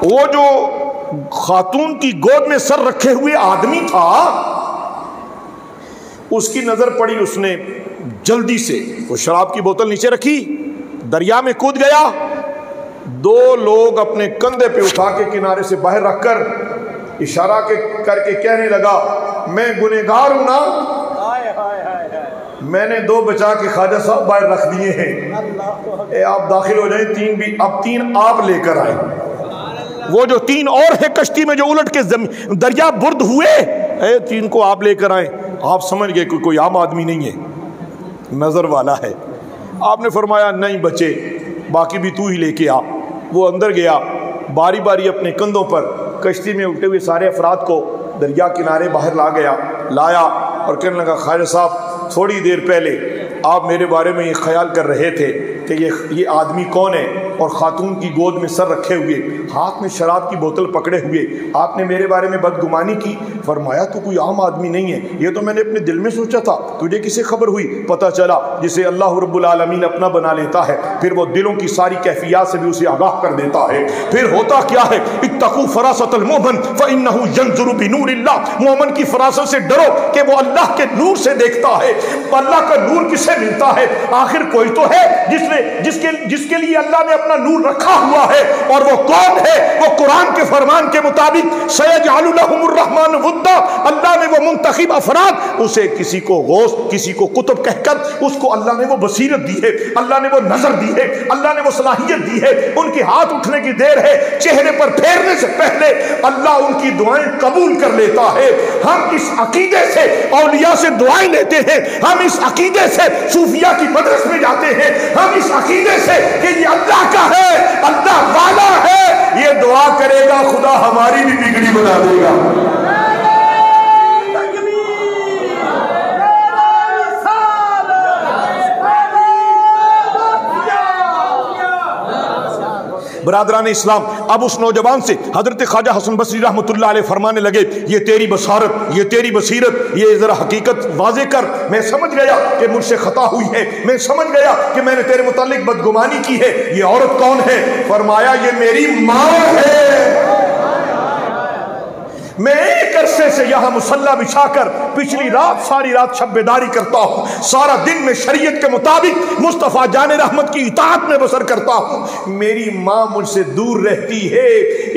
وہ جو خاتون کی گود میں سر رکھے ہوئے آدمی تھا، اس کی نظر پڑی، اس نے جلدی سے وہ شراب کی بوتل نیچے رکھی، دریا میں کود گیا۔ دو لوگ اپنے کندھے پہ اٹھا کے کنارے سے باہر رکھ کر اشارہ کر کے کہنے لگا، میں گنہگار ہوں نا، میں نے دو بچا کے خواجہ صاحب باہر رکھ دیے ہیں، آپ داخل ہو جائیں، تین بھی، اب تین آپ لے کر آئے۔ وہ جو تین اور ہے کشتی میں جو الٹ کے دریا برد ہوئے، تین کو آپ لے کر آئے۔ آپ سمجھ گئے کوئی عام آدمی نہیں ہے، نظر والا ہے۔ آپ نے فرمایا نہیں بچے، باقی بھی تو ہی لے کے آ۔ وہ اندر گیا، باری باری اپنے کندھوں پر کشتی میں اٹھے ہوئے سارے افراد کو دریا کنارے باہر لایا اور کہنے لگا، خواجہ صاحب تھوڑی دیر پہلے آپ میرے بارے میں یہ خیال کر رہے تھے کہ یہ آدمی کون ہے، اور خاتون کی گود میں سر رکھے ہوئے، ہاتھ میں شراب کی بوتل پکڑے ہوئے آپ نے میرے بارے میں بدگمانی کی۔ فرمایا تو کوئی عام آدمی نہیں ہے، یہ تو میں نے اپنے دل میں سوچا تھا، تجھے کسے خبر ہوئی؟ پتہ چلا جسے اللہ رب العالمین اپنا بنا لیتا ہے، پھر وہ دلوں کی ساری کیفیات سے بھی اسے آگاہ کر دیتا ہے۔ پھر ہوتا کیا ہے، اتقوا فراست المؤمن فإنه ينظر بنور اللہ، مومن کی فراست سے ڈرو کہ وہ اللہ کے نور سے دیکھتا ہے۔ اللہ کا نور کسے ملتا ہے؟ آخر کوئی تو ہے جس کے لیے اللہ نے اپنا نور رکھا ہوا ہے، اور وہ کون ہے؟ وہ قرآن کے فرمان کے مطابق سیجعل لهم الرحمن ودا، اللہ نے وہ منتخب افراد، اسے کسی کو غوث کسی کو قطب کہہ کر اس کو اللہ نے وہ بصیرت دی ہے، اللہ نے وہ نظر دی ہے، اللہ نے وہ صلاحیت دی ہے، ان کے ہاتھ اٹھنے کی دیر ہے، چہرے پر پھیرنے سے پہلے اللہ ان کی دعائیں قبول کر لیتا ہے۔ ہم اس عقیدے سے اولیاء سے دعائیں لیتے ہیں، ہم اس عقیدے سے صوفیاء کی مدرس میں جاتے ہیں، ہم اس عقیدے سے کہ یہ اللہ کا ہے، اللہ والا ہے، یہ دعا کرے گا خدا ہماری بھی بگڑی بنا دے گا۔ برادران اسلام، اب اس نوجوان سے حضرت خواجہ حسن بصری رحمۃ اللہ علیہ فرمانے لگے، یہ تیری بصارت، یہ تیری بصیرت، یہ ذرا حقیقت واضح کر، میں سمجھ گیا کہ مجھ سے خطا ہوئی ہے، میں سمجھ گیا کہ میں نے تیرے متعلق بدگمانی کی ہے۔ یہ عورت کون ہے؟ فرمایا یہ میری ماں ہے، میں ایک عرصے سے یہاں مصلی بچھا کر پچھلی رات ساری رات شب بیداری کرتا ہوں، سارا دن میں شریعت کے مطابق مصطفیٰ جان رحمت کی اطاعت میں بسر کرتا ہوں۔ میری ماں مجھ سے دور رہتی ہے،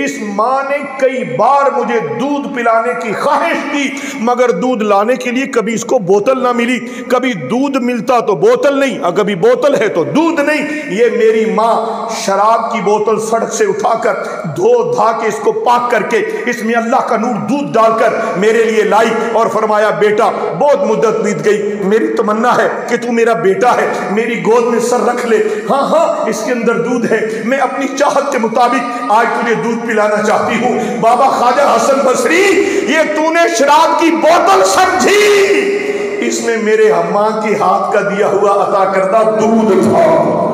اس ماں نے کئی بار مجھے دودھ پلانے کی خواہش کی، مگر دودھ لانے کے لیے کبھی اس کو بوتل نہ ملی، کبھی دودھ ملتا تو بوتل نہیں، اور کبھی بوتل ہے تو دودھ نہیں۔ یہ میری ماں شراب کی بوتل سڑک سے اٹھا کر دھو دھا کے اس کو پاک کر کے اس میں اللہ کا نور دودھ ڈال کر میرے لیے لائی اور فرمایا بیٹا بہت مدت بیت گئی، میری تمنا ہے کہ تو میرا بیٹا ہے، میری گود میں سر رکھ لے، ہاں ہاں اس کے اندر دودھ ہے، میں اپنی چاہت کے مطابق آج تجھے دودھ پلانا چاہتی ہوں۔ بابا خواجہ حسن بصری، یہ تو نے شراب کی بوتل سمجھی، اس میں میرے ماں کے ہاتھ کا دیا ہوا عطا کردہ دودھ تھا۔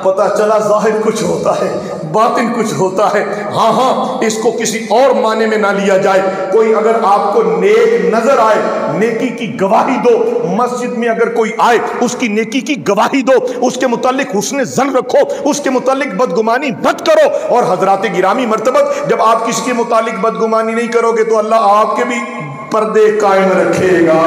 پتہ چلا ظاہر کچھ ہوتا ہے، باطن کچھ ہوتا ہے۔ ہاں ہاں اس کو کسی اور معنی میں نہ لیا جائے۔ کوئی اگر آپ کو نیک نظر آئے، نیکی کی گواہی دو، مسجد میں اگر کوئی آئے اس کی نیکی کی گواہی دو، اس کے متعلق حسن ظن رکھو، اس کے متعلق بدگمانی مت کرو۔ اور حضرات گرامی مرتبت، جب آپ کسی کے متعلق بدگمانی نہیں کرو گے تو اللہ آپ کے بھی پردے قائم رکھے گا،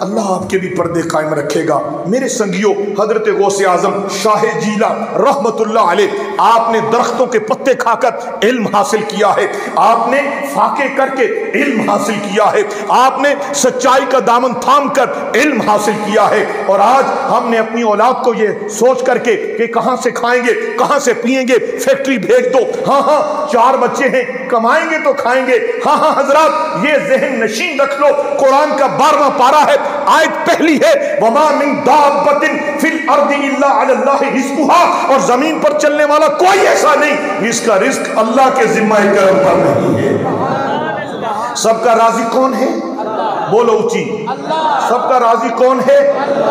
اللہ آپ کے بھی پردے قائم رکھے گا۔ میرے سنگیوں، حضرت غوث اعظم شاہ جیلہ رحمت اللہ علیہ، آپ نے درختوں کے پتے کھا کر علم حاصل کیا ہے، آپ نے فاقے کر کے علم حاصل کیا ہے، آپ نے سچائی کا دامن تھام کر علم حاصل کیا ہے۔ اور آج ہم نے اپنی اولاد کو یہ سوچ کر کے کہ کہاں سے کھائیں گے، کہاں سے پئیں گے، فیکٹری بھیج دو، ہاں ہاں 4 بچے ہیں، کمائیں گے تو کھائیں گے، ہاں ہاں حضرات یہ ذہن نشین رکھ لو۔ قرآن کا 12واں پارہ ہے، آیت پہلی ہے وَمَا مِن دَابَّةٍ فِي الْأَرْضِ إِلَّا عَلَى اللَّهِ رِزْقُهَا، اور زمین پر چلنے والا کوئی ایسا نہیں جس کا رزق اللہ کے ذمہ کرم پر نہیں ہے۔ سب کا رازق کون ہے؟ بولو اونچی، سب کا رازی کون ہے؟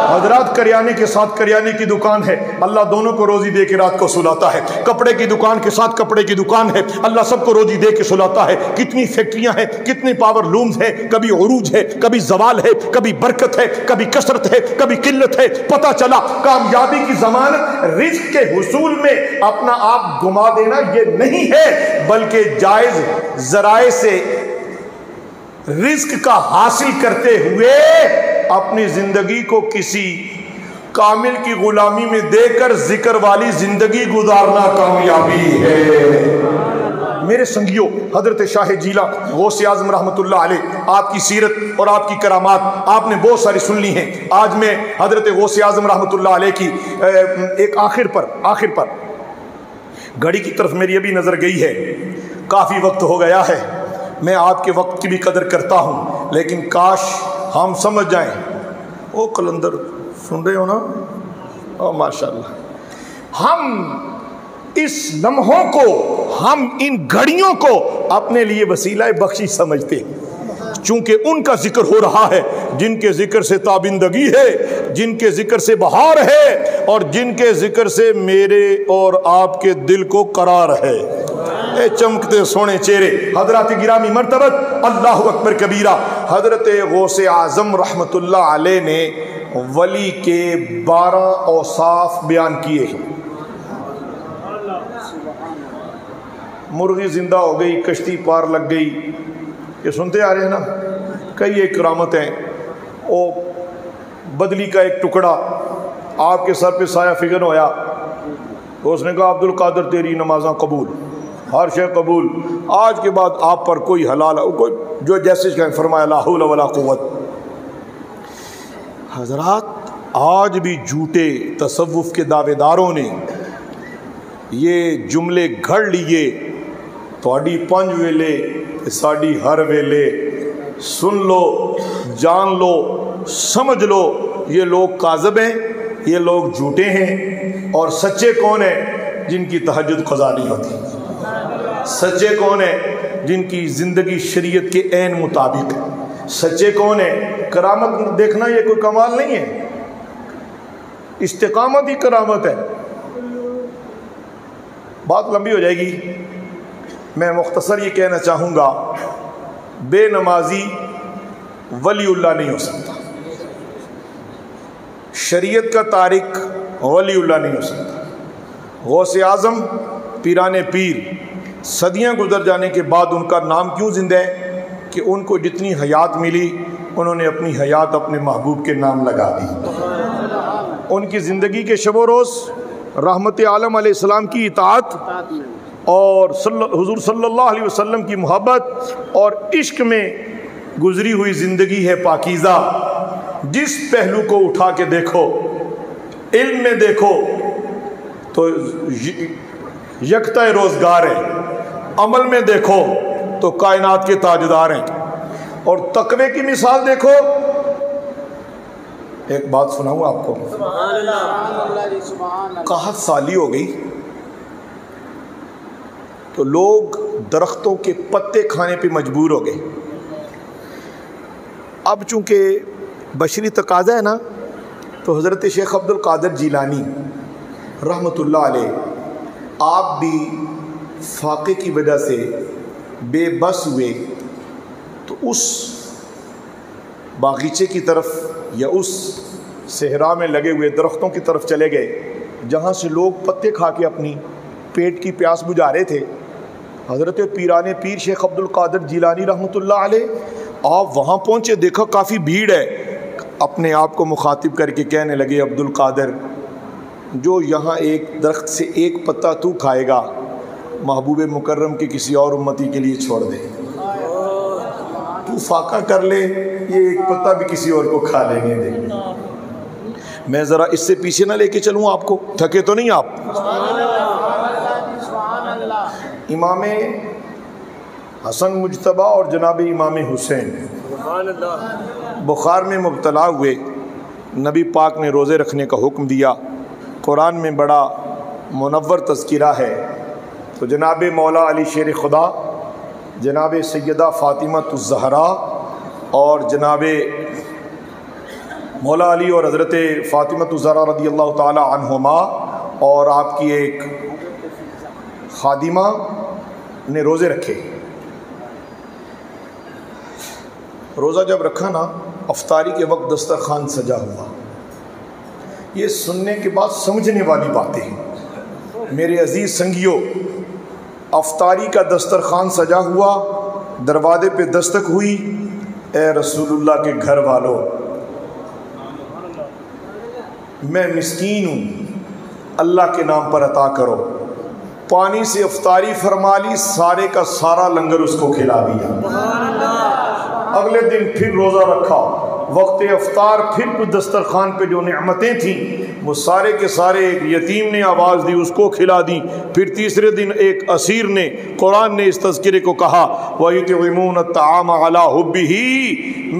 حضرات کریانے کے ساتھ کریانے کی دکان ہے، اللہ دونوں کو روزی دے کے رات کو سلاتا ہے۔ کپڑے کی دکان کے ساتھ کپڑے کی دکان ہے، اللہ سب کو روزی دے کے سلاتا ہے۔ کتنی فیکٹریاں ہیں، کتنے پاور لومز ہیں، کبھی عروج ہے، کبھی زوال ہے، کبھی برکت ہے، کبھی کثرت ہے، کبھی قلت ہے۔ پتہ چلا کامیابی کی ضمانت رزق کے حصول میں اپنا آپ گما دینا یہ نہیں ہے، بلکہ جائز ذرائع سے رزق کا حاصل کرتے ہوئے اپنی زندگی کو کسی کامل کی غلامی میں دے کر ذکر والی زندگی گزارنا کامیابی ہے۔ میرے سنگیوں، حضرت شاہ جیلہ غوث اعظم رحمۃ اللہ علیہ، آپ کی سیرت اور آپ کی کرامات آپ نے بہت ساری سن لی ہیں۔ آج میں حضرت غوث اعظم رحمۃ اللہ علیہ کی ایک آخر پر گھڑی کی طرف میری ابھی نظر گئی ہے، کافی وقت ہو گیا ہے۔ میں آپ کے وقت کی بھی قدر کرتا ہوں، لیکن کاش ہم سمجھ جائیں۔ او قلندر سن رہے ہو نا؟ او ماشاءاللہ، ہم اس لمحوں کو، ہم ان گھڑیوں کو اپنے لیے وسیلہ بخشش سمجھتے ہیں، چونکہ ان کا ذکر ہو رہا ہے جن کے ذکر سے تابندگی ہے، جن کے ذکر سے بہار ہے، اور جن کے ذکر سے میرے اور آپ کے دل کو قرار ہے۔ اے چمکتے سونے چہرے، حضرات گرامی مرتبت، اللہ اکبر کبیرہ۔ حضرت غوث اعظم رحمت اللہ علیہ نے ولی کے 12 اوصاف بیان کیے ہیں۔ مرغی زندہ ہو گئی، کشتی پار لگ گئی، یہ سنتے آ رہے ہیں نا؟ کئی ایک کرامتیں، او بدلی کا ایک ٹکڑا آپ کے سر پہ سایہ فگن ہویا، تو اس نے کہا عبد القادر تیری نمازاں قبول، ہر شے قبول، آج کے بعد آپ پر کوئی حلال کوئی جو جیسے کہیں، فرمایا لا حول ولا قوت۔ حضرات آج بھی جھوٹے تصوف کے دعوے داروں نے یہ جملے گھڑ لیے، تھوڑی پنج ویلے ساڑی ہر ویلے، سن لو، جان لو، سمجھ لو، یہ لوگ کاذب ہیں، یہ لوگ جھوٹے ہیں۔ اور سچے کون ہیں؟ جن کی تہجد قضا نہیں ہوتی۔ سچے کون ہیں؟ جن کی زندگی شریعت کے عین مطابق ہے۔ سچے کون ہیں؟ کرامت دیکھنا یہ کوئی کمال نہیں ہے، استقامت ہی کرامت ہے۔ بات لمبی ہو جائے گی، میں مختصر یہ کہنا چاہوں گا، بے نمازی ولی اللہ نہیں ہو سکتا، شریعت کا تارک ولی اللہ نہیں ہو سکتا۔ غوث اعظم پیران پیر صدیاں گزر جانے کے بعد ان کا نام کیوں زندہ ہے؟ کہ ان کو جتنی حیات ملی انہوں نے اپنی حیات اپنے محبوب کے نام لگا دی۔ ان کی زندگی کے شب و روز رحمت عالم علیہ السلام کی اطاعت اور حضور صلی اللہ علیہ وسلم کی محبت اور عشق میں گزری ہوئی زندگی ہے پاکیزہ۔ جس پہلو کو اٹھا کے دیکھو، علم میں دیکھو تو یکتا روزگار ہے، عمل میں دیکھو تو کائنات کے تاجدار ہیں، اور تقوی کی مثال دیکھو۔ ایک بات سناؤں آپ کو، قحط سالی ہو گئی تو لوگ درختوں کے پتے کھانے پہ مجبور ہو گئے۔ اب چونکہ بشری تقاضا ہے نا، تو حضرت شیخ عبد القادر جیلانی رحمۃ اللہ علیہ، آپ بھی فاقے کی وجہ سے بے بس ہوئے، تو اس باغیچے کی طرف یا اس صحرا میں لگے ہوئے درختوں کی طرف چلے گئے جہاں سے لوگ پتے کھا کے اپنی پیٹ کی پیاس بجھا رہے تھے۔ حضرت پیران پیر شیخ عبد القادر جیلانی رحمۃ اللہ علیہ، آپ وہاں پہنچے، دیکھا کافی بھیڑ ہے، اپنے آپ کو مخاطب کر کے کہنے لگے عبد القادر، جو یہاں ایک درخت سے ایک پتا تو کھائے گا، محبوب مکرم کے کسی اور امتی کے لیے چھوڑ دے، تو فاقہ کر لے، یہ ایک پتا بھی کسی اور کو کھا لینے دے۔ میں ذرا اس سے پیچھے نہ لے کے چلوں آپ کو، تھکے تو نہیں آپ؟ امام حسن مجتبی اور جناب امام حسین بخار میں مبتلا ہوئے، نبی پاک نے روزے رکھنے کا حکم دیا، قرآن میں بڑا منور تذکرہ ہے، تو جناب مولا علی شیر خدا، جناب سیدہ فاطمہ الزہرا اور جناب مولا علی اور حضرت فاطمہ الزہرا رضی اللہ تعالی عنہما اور آپ کی ایک خادمہ نے روزے رکھے. روزہ جب رکھا نا، افطاری کے وقت دسترخوان سجا ہوا. یہ سننے کے بعد سمجھنے والی باتیں ہیں میرے عزیز سنگیوں. افطاری کا دسترخوان سجا ہوا، دروازے پہ دستک ہوئی، اے رسول اللہ کے گھر والوں، میں مسکین ہوں، اللہ کے نام پر عطا کرو. پانی سے افطاری فرما لی، سارے کا سارا لنگر اس کو کھلا دیا. اگلے دن پھر روزہ رکھا، وقت افطار پھر دسترخوان پہ جو نعمتیں تھیں وہ سارے کے سارے ایک یتیم نے آواز دی، اس کو کھلا دی. پھر تیسرے دن ایک اسیر نے، قرآن نے اس تذکرے کو کہا وَيُطْعِمُونَ الطَّعَامَ عَلَىٰ حُبِّهِ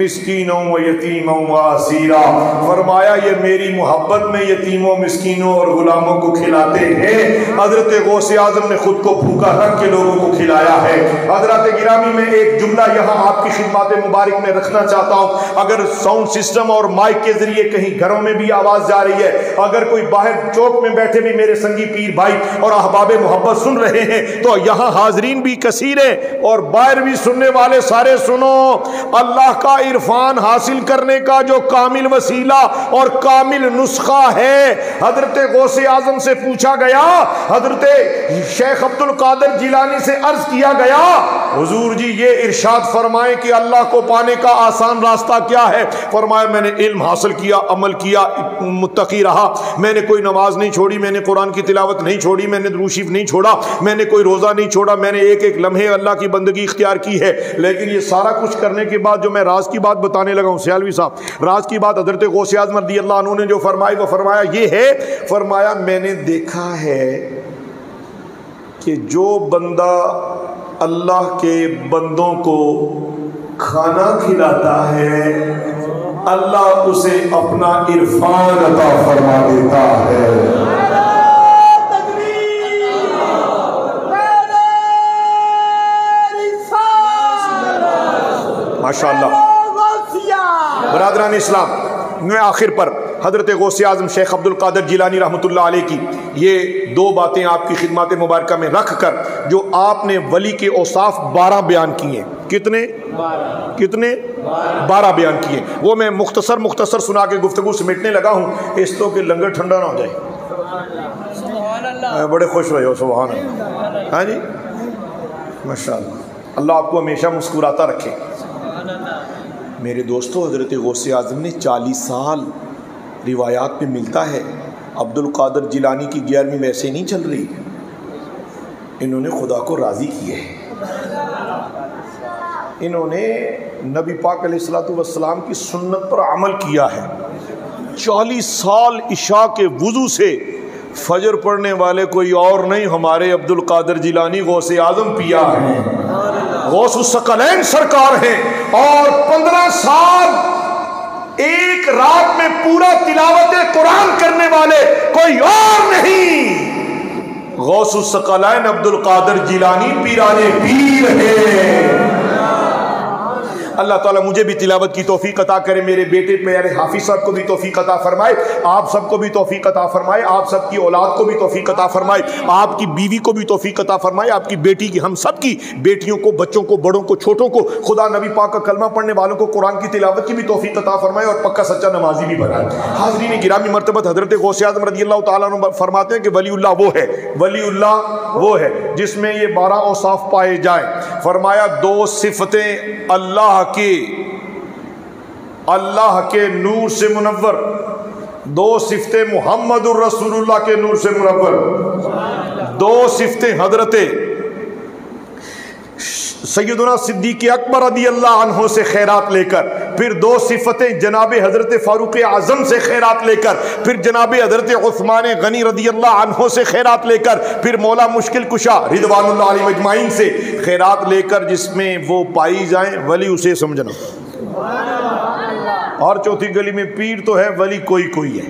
مِسْكِينًا وَيَتِيمًا وَأَسِيرًا. فرمایا یہ میری محبت میں یتیموں، مسکینوں اور غلاموں کو کھلاتے ہیں. حضرت غوث اعظم نے خود کو بھوکا رکھ کے لوگوں کو کھلایا ہے. حضرات گرامی، میں ایک جملہ یہاں آپ کی خدمات مبارک میں رکھنا چاہتا ہوں. اگر ساؤنڈ سسٹم اور مائک کے ذریعے کہیں گھروں میں بھی آواز جا رہی ہے، اگر کوئی باہر چوک میں بیٹھے بھی میرے سنگی پیر بھائی اور احباب محبت سن رہے ہیں تو یہاں حاضرین بھی کثیر ہیں اور باہر بھی سننے والے سارے سنو. اللہ کا عرفان حاصل کرنے کا جو کامل وسیلہ اور کامل نسخہ ہے، حضرت غوث اعظم سے پوچھا گیا، حضرت شیخ عبد القادر جیلانی سے عرض کیا گیا حضور جی یہ ارشاد فرمائیں کہ اللہ کو پانے کا آسان راستہ کیا ہے؟ فرمایا میں نے علم حاصل کیا، عمل کیا، متقی رہا، میں نے کوئی نماز نہیں چھوڑی، میں نے قرآن کی تلاوت نہیں چھوڑی، میں نے درود شریف نہیں چھوڑا، میں نے کوئی روزہ نہیں چھوڑا، میں نے ایک ایک لمحے اللہ کی بندگی اختیار کی ہے. لیکن یہ سارا کچھ کرنے کے بعد جو میں راز کی بات بتانے لگا ہوں سیالوی صاحب، راز کی بات حضرت غوث اعظم رضی اللہ عنہ نے جو فرمائی وہ فرمایا یہ ہے، فرمایا میں نے دیکھا ہے کہ جو بندہ اللہ کے بندوں کو کھانا کھلاتا ہے اللہ اسے اپنا عرفان عطا فرما دیتا ہے. ماشاءاللہ. برادران اسلام، میں آخر پر حضرت غوث اعظم شیخ عبد القادر جیلانی رحمۃ اللہ علیہ کی یہ دو باتیں آپ کی خدمات مبارکہ میں رکھ کر جو آپ نے ولی کے اوصاف 12 بیان کیے. کتنے 12 بیان کیے. وہ میں مختصر سنا کے گفتگو سمیٹنے لگا ہوں اس تو کہ لنگر ٹھنڈا نہ ہو جائے. بڑے خوش رہے ہو، سبحان اللہ. ہاں جی ماشاءاللہ، اللہ آپ کو ہمیشہ مسکراتا رکھے. میرے دوستو، حضرت غوث اعظم نے 40 سال روایات میں ملتا ہے. عبد القادر جیلانی کی 11ویں ویسے نہیں چل رہی، انہوں نے خدا کو راضی کیے. انہوں نے نبی پاک علیہ الصلوۃ والسلام کی سنت پر عمل کیا ہے. 40 سال عشاء کے وضو سے فجر پڑھنے والے کوئی اور نہیں، ہمارے عبد القادر جیلانی غوث اعظم پیا ہیں، غوث الثقلین سرکار ہیں. اور 15 سال ایک رات میں پورا تلاوت قرآن کرنے والے کوئی اور نہیں، غوث الثقلین عبد القادر جیلانی پیرانے پیر ہیں. اللہ تعالیٰ مجھے بھی تلاوت کی توفیق عطا کرے، میرے بیٹے میرے حافظ صاحب کو بھی توفیق عطا فرمائے، آپ سب کو بھی توفیق عطا فرمائے، آپ سب کی اولاد کو بھی توفیق عطا فرمائے، آپ کی بیوی کو بھی توفیق عطا فرمائے، آپ کی بیٹی کی، ہم سب کی بیٹیوں کو، بچوں کو، بڑوں کو، چھوٹوں کو خدا نبی پاک کا کلمہ پڑھنے والوں کو قرآن کی تلاوت کی بھی توفیق عطا فرمائے اور پکا سچا نمازی بھی بنائے. حاضرین گرامی مرتبت، حضرت غوث اعظم رضی اللہ تعالیٰ عنہ فرماتے ہیں کہ ولی اللہ وہ ہے، ولی اللہ وہ ہے جس میں یہ 12 اوصاف پائے جائیں. فرمایا 2 صفتیں اللہ کے نور سے منور، 2 صفتیں محمد الرسول اللہ کے نور سے منور، 2 صفتیں حضرت سیدنا صدیق اکبر رضی اللہ عنہ سے خیرات لے کر، پھر 2 صفتیں جناب حضرت فاروق اعظم سے خیرات لے کر، پھر جناب حضرت عثمان غنی رضی اللہ عنہ سے خیرات لے کر، پھر مولا مشکل کشا رضوان اللہ علیہ مجمعین سے خیرات لے کر، جس میں وہ پائی جائیں ولی اسے سمجھنا. اور چوتھی گلی میں پیر تو ہے، ولی کوئی کوئی ہے،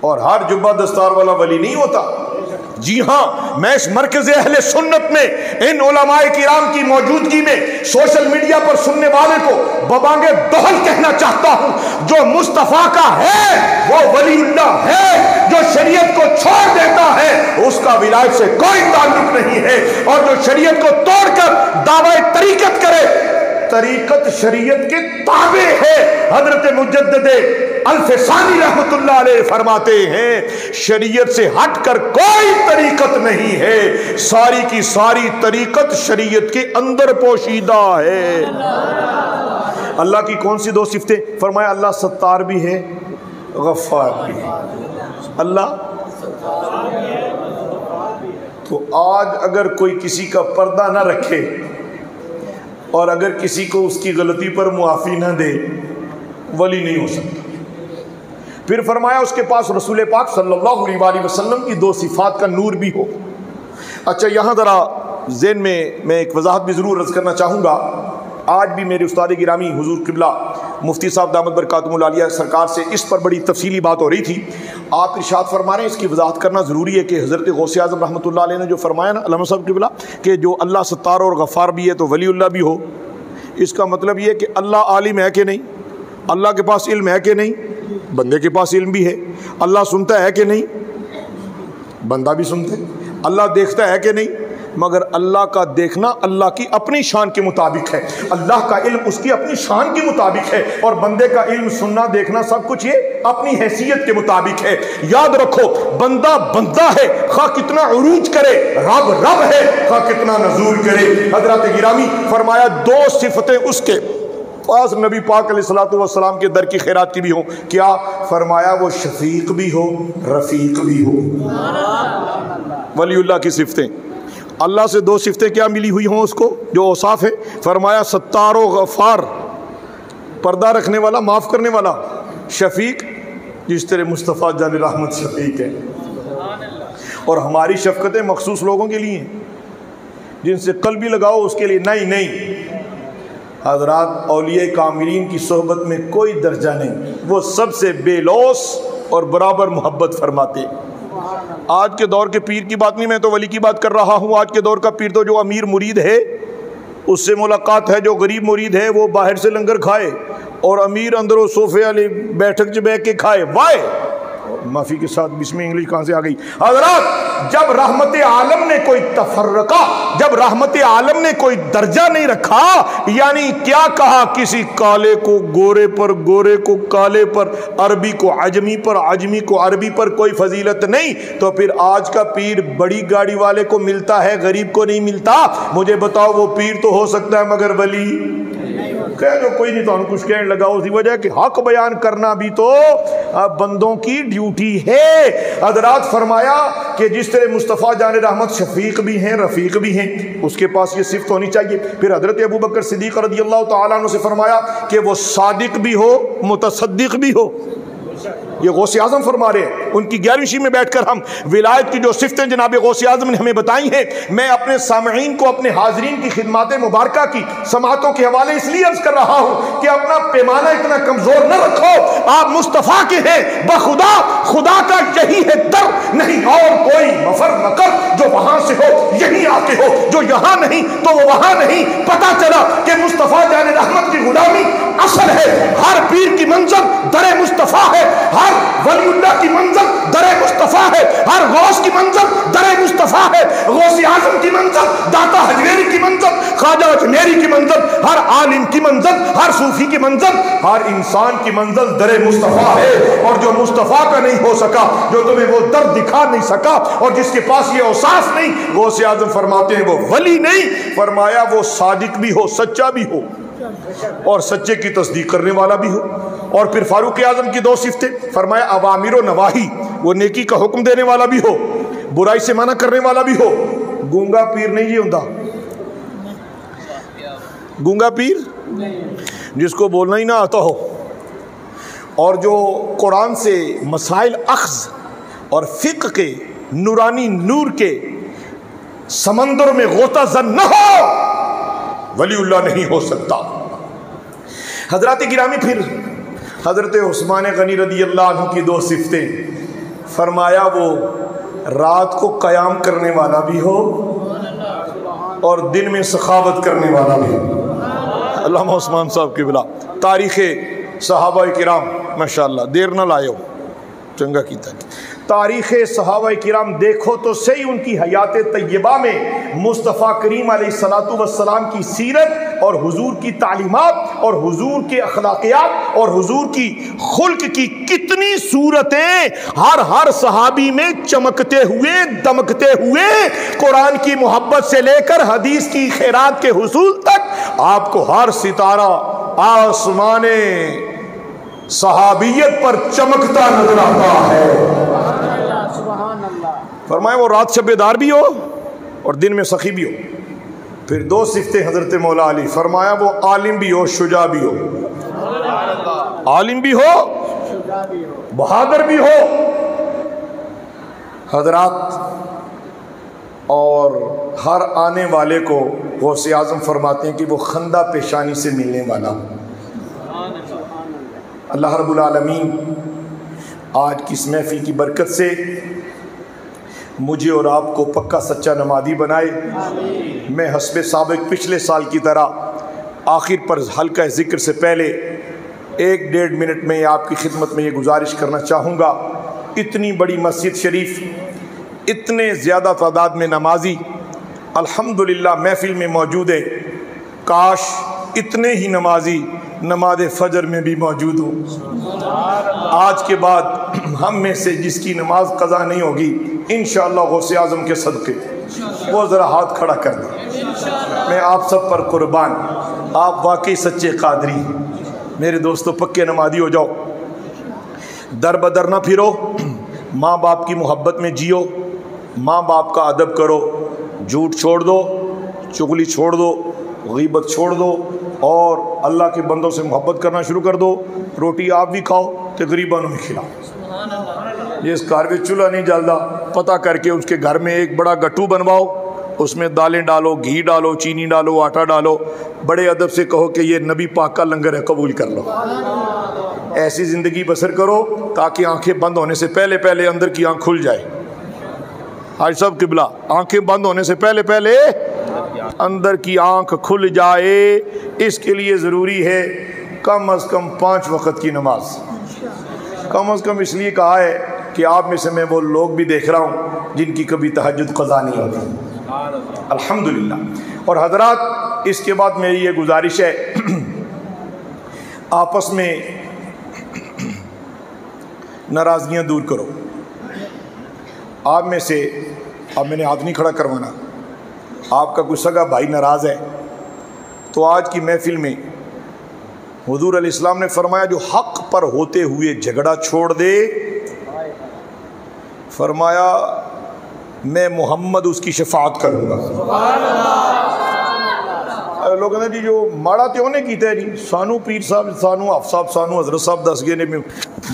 اور ہر جبہ دستار والا ولی نہیں ہوتا. جی ہاں، میں اس مرکز اہل سنت میں ان علماء کرام کی موجودگی میں سوشل میڈیا پر سننے والے کو ببانگ دہل کہنا چاہتا ہوں، جو مصطفیٰ کا ہے وہ ولی اللہ ہے، جو شریعت کو چھوڑ دیتا ہے اس کا ولایت سے کوئی تعلق نہیں ہے، اور جو شریعت کو توڑ کر دعوی طریقت کرے، طریقت شریعت کے تابع ہے۔ حضرت مجدد الفسانی رحمت اللہ علیہ فرماتے ہیں شریعت سے ہٹ کر کوئی طریقت نہیں ہے، ساری کی ساری طریقت شریعت کے اندر پوشیدہ ہے۔ اللہ کی کون سی دو صفتیں؟ فرمایا اللہ ستار بھی ہے، غفار بھی ہے۔ اللہ تو آج اگر کوئی کسی کا پردہ نہ رکھے اور اگر کسی کو اس کی غلطی پر معافی نہ دے، ولی نہیں ہو سکتا۔ پھر فرمایا اس کے پاس رسول پاک صلی اللہ علیہ وآلہ وسلم کی دو صفات کا نور بھی ہو۔ اچھا، یہاں ذرا ذہن میں ایک وضاحت بھی ضرور عرض کرنا چاہوں گا۔ آج بھی میرے استاد گرامی حضور قبلہ مفتی صاحب دامت برکاتہم العالیہ سرکار سے اس پر بڑی تفصیلی بات ہو رہی تھی۔ آپ ارشاد فرما رہے ہیں، اس کی وضاحت کرنا ضروری ہے کہ حضرت غوث اعظم رحمۃ اللہ علیہ نے جو فرمایا نا علامہ صاحب قبلہ کہ جو اللہ ستار اور غفار بھی ہے تو ولی اللہ بھی ہو، اس کا مطلب یہ ہے کہ اللہ عالم ہے کہ نہیں، اللہ کے پاس علم ہے کہ نہیں، بندے کے پاس علم بھی ہے، اللہ سنتا ہے کہ نہیں، بندہ بھی سنتا ہے، اللہ دیکھتا ہے کہ نہیں، مگر اللہ کا دیکھنا اللہ کی اپنی شان کے مطابق ہے، اللہ کا علم اس کی اپنی شان کے مطابق ہے، اور بندے کا علم سننا دیکھنا سب کچھ یہ اپنی حیثیت کے مطابق ہے۔ یاد رکھو، بندہ بندہ ہے، خواہ کتنا عروج کرے، رب رب ہے، خواہ کتنا نزول کرے۔ حضرات گرامی فرمایا دو صفتیں اس کے پاس نبی پاک علیہ السلام کے در کی خیرات کی بھی ہوں، کیا فرمایا؟ وہ شفیق بھی ہو، رفیق بھی ہو۔ ولی اللہ کی صفتیں، اللہ سے دو صفتیں کیا ملی ہوئی ہوں اس کو جو اوصاف ہے؟ فرمایا ستار و غفار، پردہ رکھنے والا، معاف کرنے والا، شفیق، جس طرح مصطفیٰ جان رحمت شفیق ہے۔ اور ہماری شفقتیں مخصوص لوگوں کے لیے ہیں، جن سے قلبی لگاؤ اس کے لیے نہیں۔ حضرات اولیاء کاملین کی صحبت میں کوئی درجہ نہیں، وہ سب سے بے لوث اور برابر محبت فرماتے ہیں۔ آج کے دور کے پیر کی بات نہیں، میں تو ولی کی بات کر رہا ہوں۔ آج کے دور کا پیر تو جو امیر مرید ہے اس سے ملاقات ہے، جو غریب مرید ہے وہ باہر سے لنگر کھائے اور امیر اندر و صوفے والی بیٹھک چ بیٹھ کے کھائے۔ وائے معافی کے ساتھ بسم انگلش کہاں سے آ گئی؟ حضرات جب رحمت عالم نے کوئی تفرقہ، جب رحمت عالم نے کوئی درجہ نہیں رکھا، یعنی کیا کہا؟ کسی کالے کو گورے پر، گورے کو کالے پر، عربی کو عجمی پر، عجمی کو عربی پر کوئی فضیلت نہیں، تو پھر آج کا پیر بڑی گاڑی والے کو ملتا ہے، غریب کو نہیں ملتا؟ مجھے بتاؤ، وہ پیر تو ہو سکتا ہے مگر ولی کہہ دو کوئی نہیں، تو ہم کچھ کہنے لگا اسی وجہ کہ حق بیان کرنا بھی تو بندوں کی ڈیوٹی ہے۔ حضرات فرمایا کہ جس طرح مصطفیٰ جان رحمت شفیق بھی ہیں، رفیق بھی ہیں، اس کے پاس یہ صفت ہونی چاہیے۔ پھر حضرت ابو بکر صدیق رضی اللہ تعالیٰ عنہ سے فرمایا کہ وہ صادق بھی ہو، متصدق بھی ہو۔ یہ غوث اعظم فرما رہے ہیں، ان کی 11ویں شی میں بیٹھ کر ہم ولایت کی جو صفتیں جناب غوث اعظم نے ہمیں بتائی ہیں، میں اپنے سامعین کو، اپنے حاضرین کی خدمات مبارکہ کی سماعتوں کے حوالے اس لیے عرض کر رہا ہوں کہ اپنا پیمانہ اتنا کمزور نہ رکھو۔ آپ مصطفیٰ کے ہیں، بخدا خدا کا یہی ہے در، نہیں اور کوئی مفر نہ کر، جو وہاں سے ہو یہی آ کے ہو، جو یہاں نہیں تو وہ وہاں نہیں۔ پتہ چلا کہ مصطفیٰ جان رحمت کی غلامی اصل ہے، ہر پیر کی منزل در مصطفیٰ ہے، ہر ولی اللہ کی منزل در مصطفیٰ ہے، ہر غوث کی منزل در مصطفیٰ ہے، غوث اعظم کی منزل، داتا حجویری کی منزل، خواجہ اجمیری کی منزل، ہر عالم کی منزل، ہر صوفی کی منزل، ہر انسان کی منزل در مصطفیٰ ہے۔ اور جو مصطفیٰ کا نہیں ہو سکا، جو تمہیں وہ در دکھا نہیں سکا، اور جس کے پاس یہ اوصاف نہیں، غوث اعظم فرماتے ہیں وہ ولی نہیں، فرمایا وہ صادق بھی ہو، سچا بھی ہو، اور سچے کی تصدیق کرنے والا بھی ہو۔ اور پھر فاروق اعظم کی دو صفتیں، فرمایا اوامر و نواہی، وہ نیکی کا حکم دینے والا بھی ہو، برائی سے منع کرنے والا بھی ہو۔ گونگا پیر نہیں جی ہوندا، گونگا پیر جس کو بولنا ہی نہ آتا ہو، اور جو قرآن سے مسائل اخذ اور فقہ کے نورانی نور کے سمندر میں غوطہ زن نہ ہو، ولی اللہ نہیں ہو سکتا۔ حضرات گرامی پھر حضرت عثمان غنی رضی اللہ عنہ کی دو صفتیں، فرمایا وہ رات کو قیام کرنے والا بھی ہو اور دن میں سخاوت کرنے والا بھی ہو۔ علامہ عثمان صاحب کی بلا تاریخ صحابہ کرام ماشاءاللہ دیر نہ لائے ہو چنگا کیتا ہے۔ تاریخ صحابہ کرام دیکھو تو صحیح ان کی حیات طیبہ میں مصطفیٰ کریم علیہ الصلوۃ والسلام کی سیرت اور حضور کی تعلیمات اور حضور کے اخلاقیات اور حضور کی خلق کی کتنی صورتیں ہر صحابی میں چمکتے ہوئے دمکتے ہوئے قرآن کی محبت سے لے کر حدیث کی خیرات کے حصول تک آپ کو ہر ستارہ آسمان صحابیت پر چمکتا نظر آتا ہے۔ فرمایا وہ رات شب بیدار بھی ہو اور دن میں سخی بھی ہو۔ پھر دو صفتیں حضرت مولا علی، فرمایا وہ عالم بھی ہو شجاع بھی ہو، عالم بھی ہو بہادر بھی ہو۔ حضرات اور ہر آنے والے کو غوث اعظم فرماتے ہیں کہ وہ خندہ پیشانی سے ملنے والا۔ اللہ رب العالمین آج کی اس محفل کی برکت سے مجھے اور آپ کو پکا سچا نمازی بنائے۔ میں حسب سابق پچھلے سال کی طرح آخر پر حلقہ ذکر سے پہلے 1-1.5 منٹ میں آپ کی خدمت میں یہ گزارش کرنا چاہوں گا، اتنی بڑی مسجد شریف، اتنے زیادہ تعداد میں نمازی الحمدللہ محفل میں موجود ہیں، کاش اتنے ہی نمازی نماز فجر میں بھی موجود ہوں۔ آج کے بعد ہم میں سے جس کی نماز قضا نہیں ہوگی انشاءاللہ غوث اعظم کے صدقے وہ ذرا ہاتھ کھڑا کر دیں۔ میں آپ سب پر قربان، آپ واقعی سچے قادری، میرے دوستو پکے نمازی ہو جاؤ، در بدر نہ پھرو، ماں باپ کی محبت میں جیو، ماں باپ کا ادب کرو، جھوٹ چھوڑ دو، چغلی چھوڑ دو، غیبت چھوڑ دو اور اللہ کے بندوں سے محبت کرنا شروع کر دو۔ روٹی آپ بھی کھاؤ تو غریبانوں میں کھلاؤ۔ جس گھر میں چولہا نہیں جلدا پتہ کر کے اس کے گھر میں ایک بڑا گٹو بنواؤ، اس میں دالیں ڈالو، گھی ڈالو، چینی ڈالو، آٹا ڈالو، بڑے ادب سے کہو کہ یہ نبی پاک کا لنگر ہے، قبول کر لو۔ ایسی زندگی بسر کرو تاکہ آنکھیں بند ہونے سے پہلے پہلے اندر کی آنکھ کھل جائے۔ حاجی صاحب قبلہ آنکھیں بند ہونے سے پہلے پہلے اندر کی آنکھ کھل جائے، اس کے لیے ضروری ہے کم از کم 5 وقت کی نماز۔ کم از کم اس لیے کہا ہے کہ آپ میں سے میں وہ لوگ بھی دیکھ رہا ہوں جن کی کبھی تہجد قضا نہیں ہوتی الحمدللہ۔ اور حضرات اس کے بعد میری یہ گزارش ہے، آپس میں ناراضگیاں دور کرو۔ آپ میں سے، اب میں نے ہاتھ نہیں کھڑا کروانا، آپ کا کوئی سگا بھائی ناراض ہے تو آج کی محفل میں حضور علیہ السلام نے فرمایا جو حق پر ہوتے ہوئے جھگڑا چھوڑ دے، فرمایا میں محمد اس کی شفاعت کروں گا۔ لوگ کہتے ہیں جی جو ماڑا تے انہیں کیتا ہے جی، سانو پیر صاحب، سانو حافظ صاحب، سانو حضرت صاحب دس گئے نے،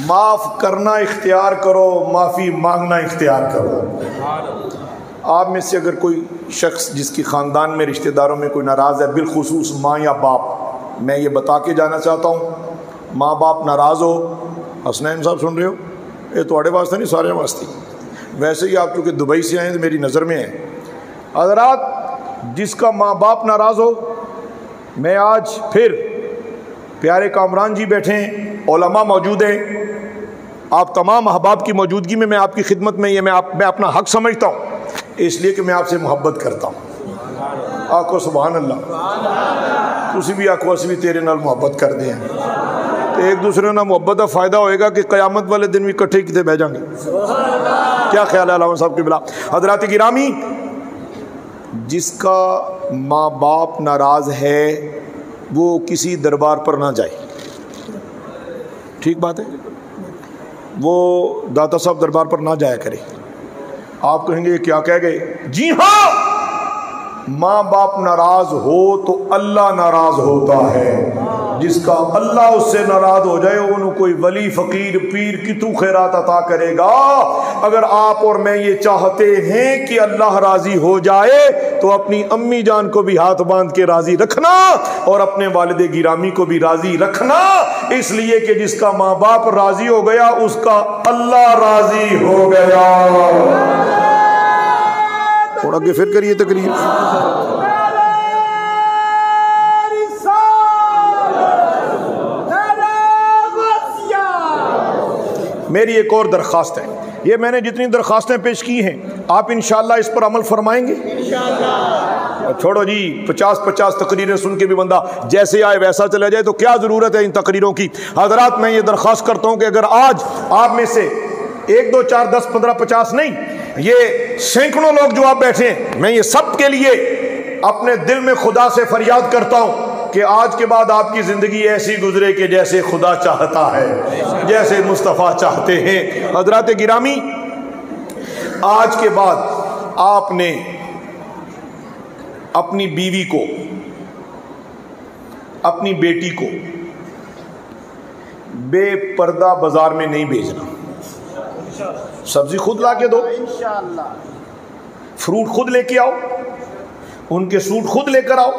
معاف کرنا اختیار کرو، معافی مانگنا اختیار کرو۔ آپ میں سے اگر کوئی شخص جس کی خاندان میں رشتہ داروں میں کوئی ناراض ہے، بالخصوص ماں یا باپ، میں یہ بتا کے جانا چاہتا ہوں، ماں باپ ناراض ہو، حسنین صاحب سن رہے ہو، یہ تھوڑے واسطے نہیں سارے واسطے، ویسے ہی آپ چونکہ دبئی سے آئے ہیں تو میری نظر میں ہے۔ حضرات جس کا ماں باپ ناراض ہو، میں آج پھر پیارے کامران جی بیٹھے ہیں، علماء موجود ہیں، آپ تمام احباب کی موجودگی میں آپ کی خدمت میں یہ میں اپنا حق سمجھتا ہوں، اس لیے کہ میں آپ سے محبت کرتا ہوں۔ آکھو سبحان اللہ، تسی بھی آکھو اسی بھی تیرے نال محبت کر دیں، تو ایک دوسرے نال محبت کا فائدہ ہوئے گا کہ قیامت والے دن بھی کٹھے کتے بہ جائیں گے۔ کیا خیال ہے علامہ صاحب کی بلا؟ حضرات گرامی، جس کا ماں باپ ناراض ہے وہ کسی دربار پر نہ جائے، ٹھیک بات ہے، وہ داتا صاحب دربار پر نہ جایا کرے۔ آپ کہیں گے یہ کیا کہہ گئے؟ جی ہاں، ماں باپ ناراض ہو تو اللہ ناراض ہوتا ہے، جس کا اللہ اس سے ناراض ہو جائے انہوں کوئی ولی فقیر پیر کتوں خیرات عطا کرے گا۔ اگر آپ اور میں یہ چاہتے ہیں کہ اللہ راضی ہو جائے تو اپنی امی جان کو بھی ہاتھ باندھ کے راضی رکھنا اور اپنے والد گرامی کو بھی راضی رکھنا، اس لیے کہ جس کا ماں باپ راضی ہو گیا اس کا اللہ راضی ہو گیا۔ اور آگے پھر کریے تقریر. میری ایک اور درخواست ہے. یہ میں نے جتنی درخواستیں پیش کی ہیں آپ انشاءاللہ اس پر عمل فرمائیں گے؟ چھوڑو جی 50 تقریریں سن کے بھی بندہ جیسے آئے ویسا چلا جائے تو کیا ضرورت ہے ان تقریروں کی. حضرات میں یہ درخواست کرتا ہوں کہ اگر آج آپ میں سے 1 2 4 10 15 50 نہیں، یہ سینکڑوں لوگ جو آپ بیٹھے ہیں، میں یہ سب کے لیے اپنے دل میں خدا سے فریاد کرتا ہوں کہ آج کے بعد آپ کی زندگی ایسی گزرے کہ جیسے خدا چاہتا ہے، جیسے مصطفیٰ چاہتے ہیں. حضرات گرامی، آج کے بعد آپ نے اپنی بیوی کو، اپنی بیٹی کو بے پردہ بازار میں نہیں بھیجنا. سبزی خود لا کے دو، فروٹ خود لے کے آؤ، ان کے سوٹ خود لے کر آؤ.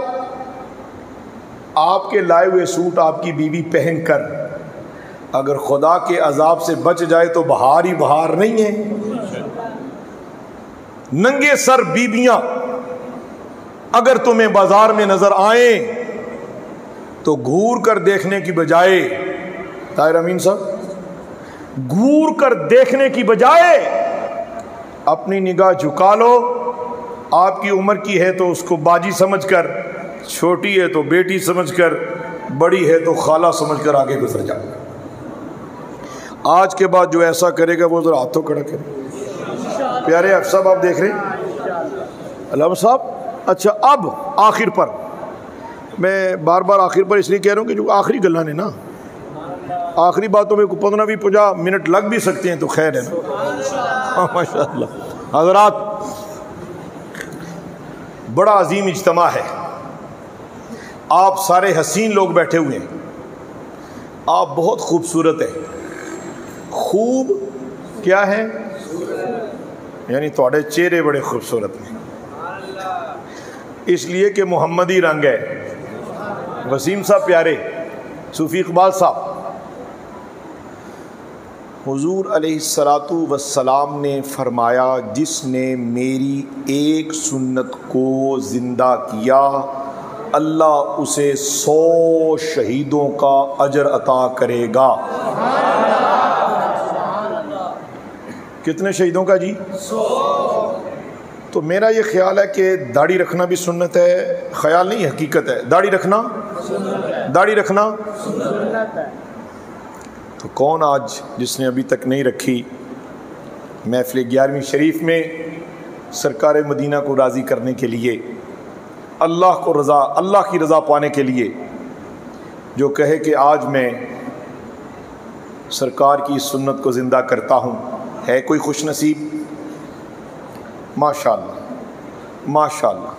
آپ کے لائے ہوئے سوٹ آپ کی بیوی پہن کر اگر خدا کے عذاب سے بچ جائے تو بہار ہی بہار نہیں ہے. ننگے سر بیویاں اگر تمہیں بازار میں نظر آئیں تو گھور کر دیکھنے کی بجائے، طاہر امین صاحب، گھور کر دیکھنے کی بجائے اپنی نگاہ جھکا لو. آپ کی عمر کی ہے تو اس کو باجی سمجھ کر، چھوٹی ہے تو بیٹی سمجھ کر، بڑی ہے تو خالہ سمجھ کر آگے گزر جاؤ. آج کے بعد جو ایسا کرے گا وہ ذرا ہاتھوں کھڑا کرے. پیارے صاحب آپ دیکھ رہے ہیں علامہ صاحب. اچھا اب آخر پر میں بار بار آخر پر اس لیے کہہ رہا ہوں کہ جو آخری گلاں نے نا، آخری باتوں میں 15-20 منٹ لگ بھی سکتے ہیں تو خیر ہے نا. ماشاء اللہ. حضرات بڑا عظیم اجتماع ہے. آپ سارے حسین لوگ بیٹھے ہوئے ہیں. آپ بہت خوبصورت ہیں. خوب کیا ہے؟ یعنی تھوڑے چہرے بڑے خوبصورت ہیں، اس لیے کہ محمدی رنگ ہے. وسیم صاحب پیارے، صوفی اقبال صاحب، حضور علیہ السلام نے فرمایا جس نے میری ایک سنت کو زندہ کیا اللہ اسے 100 شہیدوں کا اجر عطا کرے گا. کتنے شہیدوں کا جی؟ 100. تو میرا یہ خیال ہے کہ داڑھی رکھنا بھی سنت ہے. خیال نہیں، حقیقت ہے. داڑھی رکھنا سنت ہے. تو کون آج جس نے ابھی تک نہیں رکھی، محفل 11ویں شریف میں سرکار مدینہ کو راضی کرنے کے لیے، اللہ کی رضا پانے کے لیے، جو کہے کہ آج میں سرکار کی سنت کو زندہ کرتا ہوں، ہے کوئی خوش نصیب؟ ماشاءاللہ ماشاءاللہ،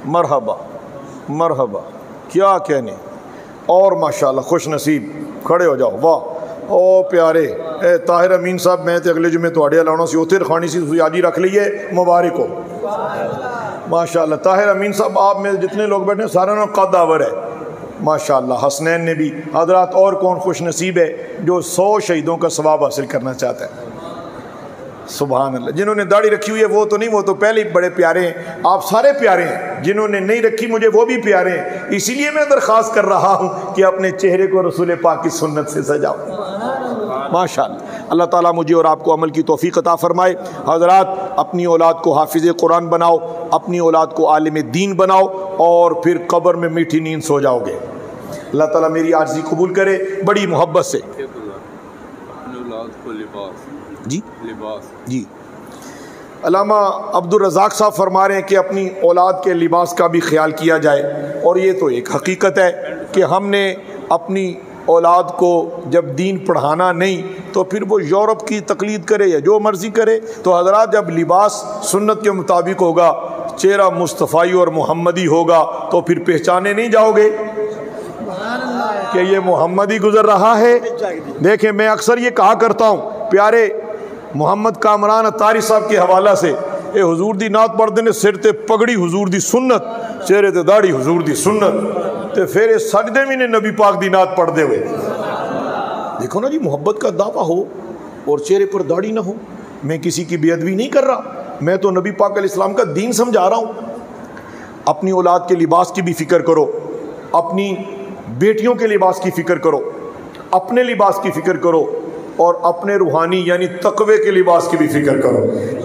مرحبا مرحبا، کیا کہنے. اور ماشاءاللہ خوش نصیب. کھڑے ہو جاؤ. واہ او پیارے اے طاہر امین صاحب، میں تے اگلے جمعے تواڈے لانا سی اوتھے رکھانی سی، تسی آج ہی رکھ لئیے. مبارک ہو. ماشاءاللہ. طاہر امین صاحب آپ میں جتنے لوگ بیٹھے ہیں سارے نا قد آور ہے ماشاءاللہ. حسنین نے بھی. حضرات اور کون خوش نصیب ہے جو 100 شہیدوں کا ثواب حاصل کرنا چاہتا ہے؟ سبحان اللہ. جنہوں نے داڑھی رکھی ہوئی ہے وہ تو نہیں، وہ تو پہلے ہی بڑے پیارے ہیں. آپ سارے پیارے ہیں. جنہوں نے نہیں رکھی مجھے وہ بھی پیارے ہیں. اسی لیے میں درخواست کر رہا ہوں کہ اپنے چہرے کو رسول پاک کی سنت سے سجاؤ. ماشاءاللہ. اللہ تعالیٰ مجھے اور آپ کو عمل کی توفیق عطا فرمائے. حضرات اپنی اولاد کو حافظ قرآن بناؤ، اپنی اولاد کو عالم دین بناؤ، اور پھر قبر میں میٹھی نیند سو جاؤ گے. اللہ تعالیٰ میری عاجزی قبول کرے بڑی محبت سے. جی جی علامہ عبد الرزاق صاحب فرما رہے ہیں کہ اپنی اولاد کے لباس کا بھی خیال کیا جائے. اور یہ تو ایک حقیقت ہے کہ ہم نے اپنی اولاد کو جب دین پڑھانا نہیں تو پھر وہ یورپ کی تقلید کرے یا جو مرضی کرے. تو حضرات جب لباس سنت کے مطابق ہوگا، چہرہ مصطفی اور محمدی ہوگا، تو پھر پہچانے نہیں جاؤ گے کہ یہ محمدی گزر رہا ہے. دیکھیں میں اکثر یہ کہا کرتا ہوں، پیارے محمد کامران اتاری صاحب کے حوالہ سے، اے حضور دی نعت پڑھ دینے سر تے پگڑی حضور دی سنت، چہرے تے داڑھی حضور دی سنت، تے پھر سجدے بھی نے نبی پاک دی نعت پڑھ دے ہوئے. دیکھو نا جی، محبت کا دعویٰ ہو اور چہرے پر داڑھی نہ ہو. میں کسی کی بے ادبی نہیں کر رہا، میں تو نبی پاک علیہ السلام کا دین سمجھا رہا ہوں۔ اپنی اولاد کے لباس کی بھی فکر کرو، اپنی بیٹیوں کے لباس کی فکر کرو، اپنے لباس کی فکر کرو، اور اپنے روحانی یعنی تقوی کے لباس کی بھی فکر کرو۔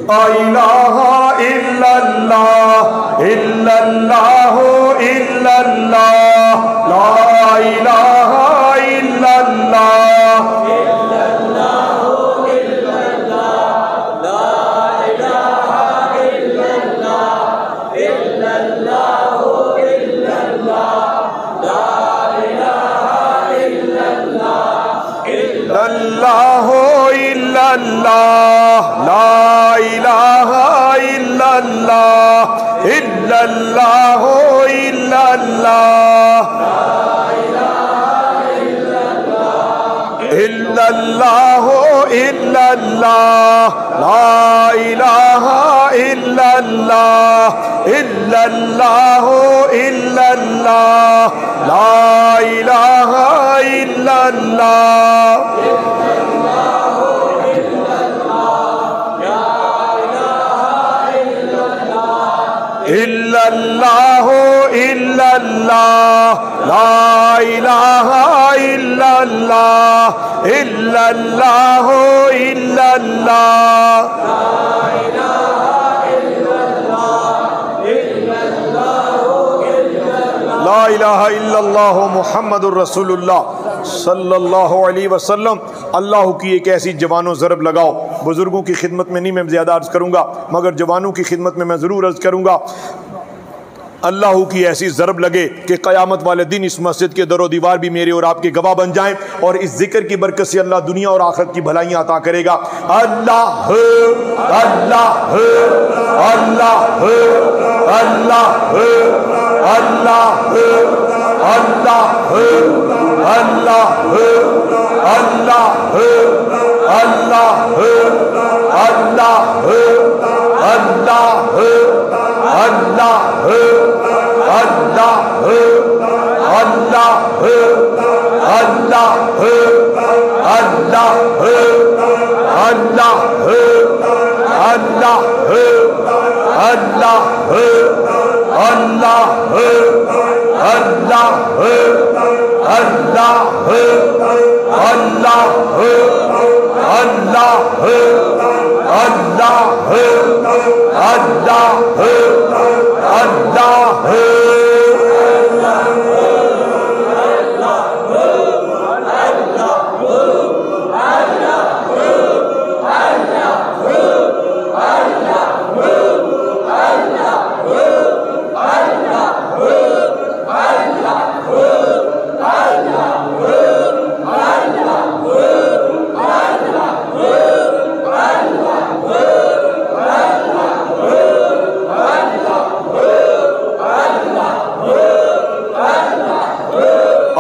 لا الہ الا اللہ الا اللہ الا اللہ، لا الہ الا اللہ الا اللہ الا اللہ، لا الہ الا اللہ الا اللہ الا اللہ، لا الہ الا اللہ الا اللہ الا اللہ، لا الہ الا اللہ الا اللہ الا اللہ، الا اللہ الا اللہ، لا الہ الا اللہ الا اللہ الا اللہ، لا الہ الا اللہ الا اللہ الا اللہ، لا الہ الا اللہ الا اللہ الا اللہ، لا الہ الا اللہ محمد الرسول اللہ صلی اللہ علیہ وسلم۔ اللہ کی ایک ایسی جوانوں ضرب لگاؤ، بزرگوں کی خدمت میں نہیں میں زیادہ عرض کروں گا، مگر جوانوں کی خدمت میں ضرور عرض کروں گا، اللہ کی ایسی ضرب لگے کہ قیامت والے دن اس مسجد کے در و دیوار بھی میرے اور آپ کے گواہ بن جائیں، اور اس ذکر کی برکت سے اللہ دنیا اور آخرت کی بھلائیاں عطا کرے گا۔ اللہ اللہ اللہ اللہ اللہ اللہ اللہ اللہ اللہ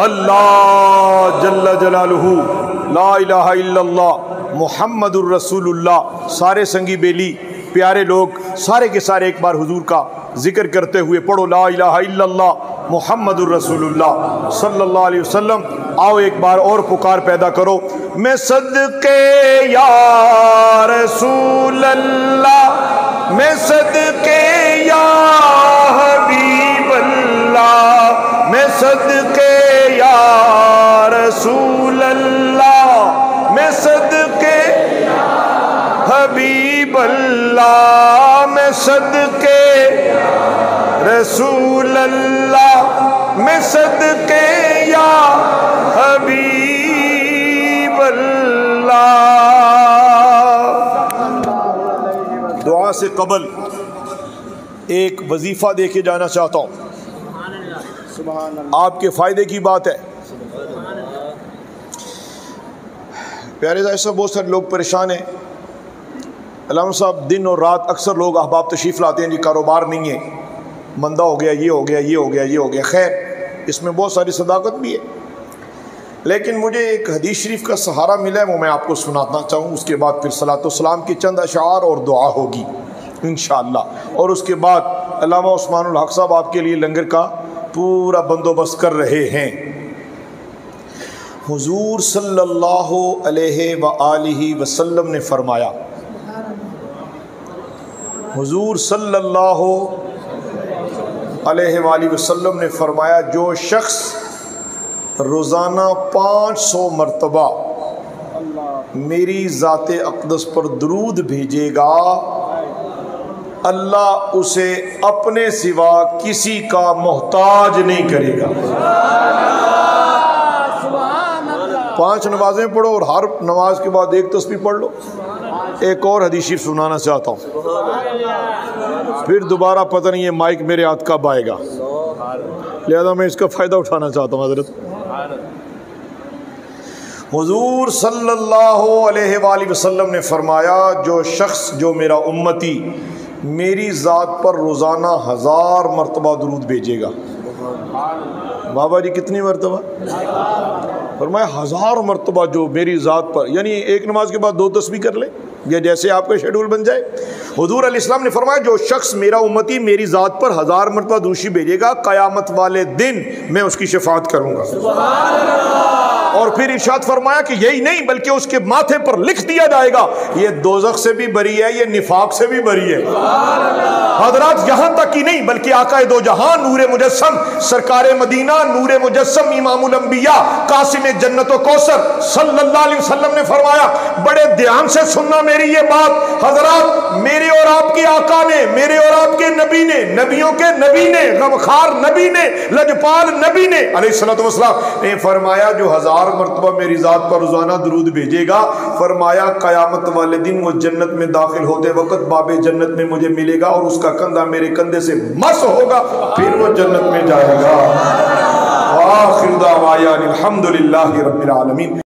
اللہ جل جلالہ، لا الہ الا اللہ محمد الرسول اللہ۔ سارے سنگی بیلی پیارے لوگ سارے کے سارے ایک بار حضور کا ذکر کرتے ہوئے پڑھو لا الہ الا اللہ محمد الرسول اللہ صلی اللہ علیہ وسلم۔ آؤ ایک بار اور پکار پیدا کرو، میں صدقے یا رسول اللہ، میں صدقے یا حبیب اللہ، میں صدقے یا رسول اللہ، میں صدقے حبیب اللہ، میں صدقے رسول اللہ، میں صدقے یا حبیب اللہ۔ دعا سے قبل ایک وظیفہ دے کے جانا چاہتا ہوں، آپ کے فائدے کی بات ہے۔ پیارے صاحب بہت سارے لوگ پریشان ہیں، علامہ صاحب دن اور رات اکثر لوگ احباب تشریف لاتے ہیں جی کاروبار نہیں ہے، مندہ ہو گیا، یہ ہو گیا، یہ ہو گیا، یہ ہو گیا۔ خیر اس میں بہت ساری صداقت بھی ہے، لیکن مجھے ایک حدیث شریف کا سہارا ملا ہے، وہ میں آپ کو سنانا چاہوں، اس کے بعد پھر صلاۃ والسلام کی چند اشعار اور دعا ہوگی انشاءاللہ، اور اس کے بعد علامہ عثمان الحق صاحب آپ کے لیے لنگر کا پورا بندوبست کر رہے ہیں۔ حضور صلی اللہ علیہ وآلہ وسلم نے فرمایا، حضور صلی اللہ علیہ وآلہ وسلم نے فرمایا جو شخص روزانہ 500 مرتبہ میری ذات اقدس پر درود بھیجے گا اللہ اسے اپنے سوا کسی کا محتاج نہیں کرے گا۔ 5 نمازیں پڑھو اور ہر نماز کے بعد ایک تسبیح پڑھ لو۔ ایک اور حدیث شریف سنانا چاہتا ہوں، پھر دوبارہ پتہ نہیں یہ مائک میرے ہاتھ کب آئے گا، لہذا میں اس کا فائدہ اٹھانا چاہتا ہوں۔ حضرت حضور صلی اللہ علیہ وآلہ وسلم نے فرمایا جو شخص جو میرا امتی میری ذات پر روزانہ 1000 مرتبہ درود بھیجے گا۔ بابا جی کتنی مرتبہ؟ فرمایا 1000 مرتبہ جو میری ذات پر، یعنی ایک نماز کے بعد 2 تسبیح کر لے یا جیسے آپ کا شیڈول بن جائے۔ حضور علیہ السلام نے فرمایا جو شخص میرا امتی میری ذات پر 1000 مرتبہ درود بھیجے گا قیامت والے دن میں اس کی شفاعت کروں گا۔ سبحان اللہ۔ اور پھر ارشاد فرمایا کہ یہی نہیں بلکہ اس کے ماتھے پر لکھ دیا جائے گا یہ دوزخ سے بھی بری ہے، یہ نفاق سے بھی بری ہے۔ حضرات یہاں تک ہی نہیں بلکہ آقا دو جہاں نور مجسم سرکار مدینہ نور مجسم امام الانبیاء قاسم جنت و کوثر صلی اللہ علیہ وسلم نے فرمایا، بڑے دھیان سے سننا میری یہ بات حضرات، میرے اور آپ کے آقا نے، میرے اور آپ کے نبی نے، نبیوں کے نبی نے، غمخار نبی نے، لجپال نبی نے علیہ الصلوۃ والسلام نے فرمایا جو 1000 مرتبہ میری ذات پر روزانہ درود بھیجے گا، فرمایا قیامت والے دن وہ جنت میں داخل ہوتے وقت باب جنت میں مجھے ملے گا اور اس کا کندھا میرے کندھے سے مس ہوگا، پھر وہ جنت میں جائے گا۔ آخر دعوانا الحمدللہ رب العالمین۔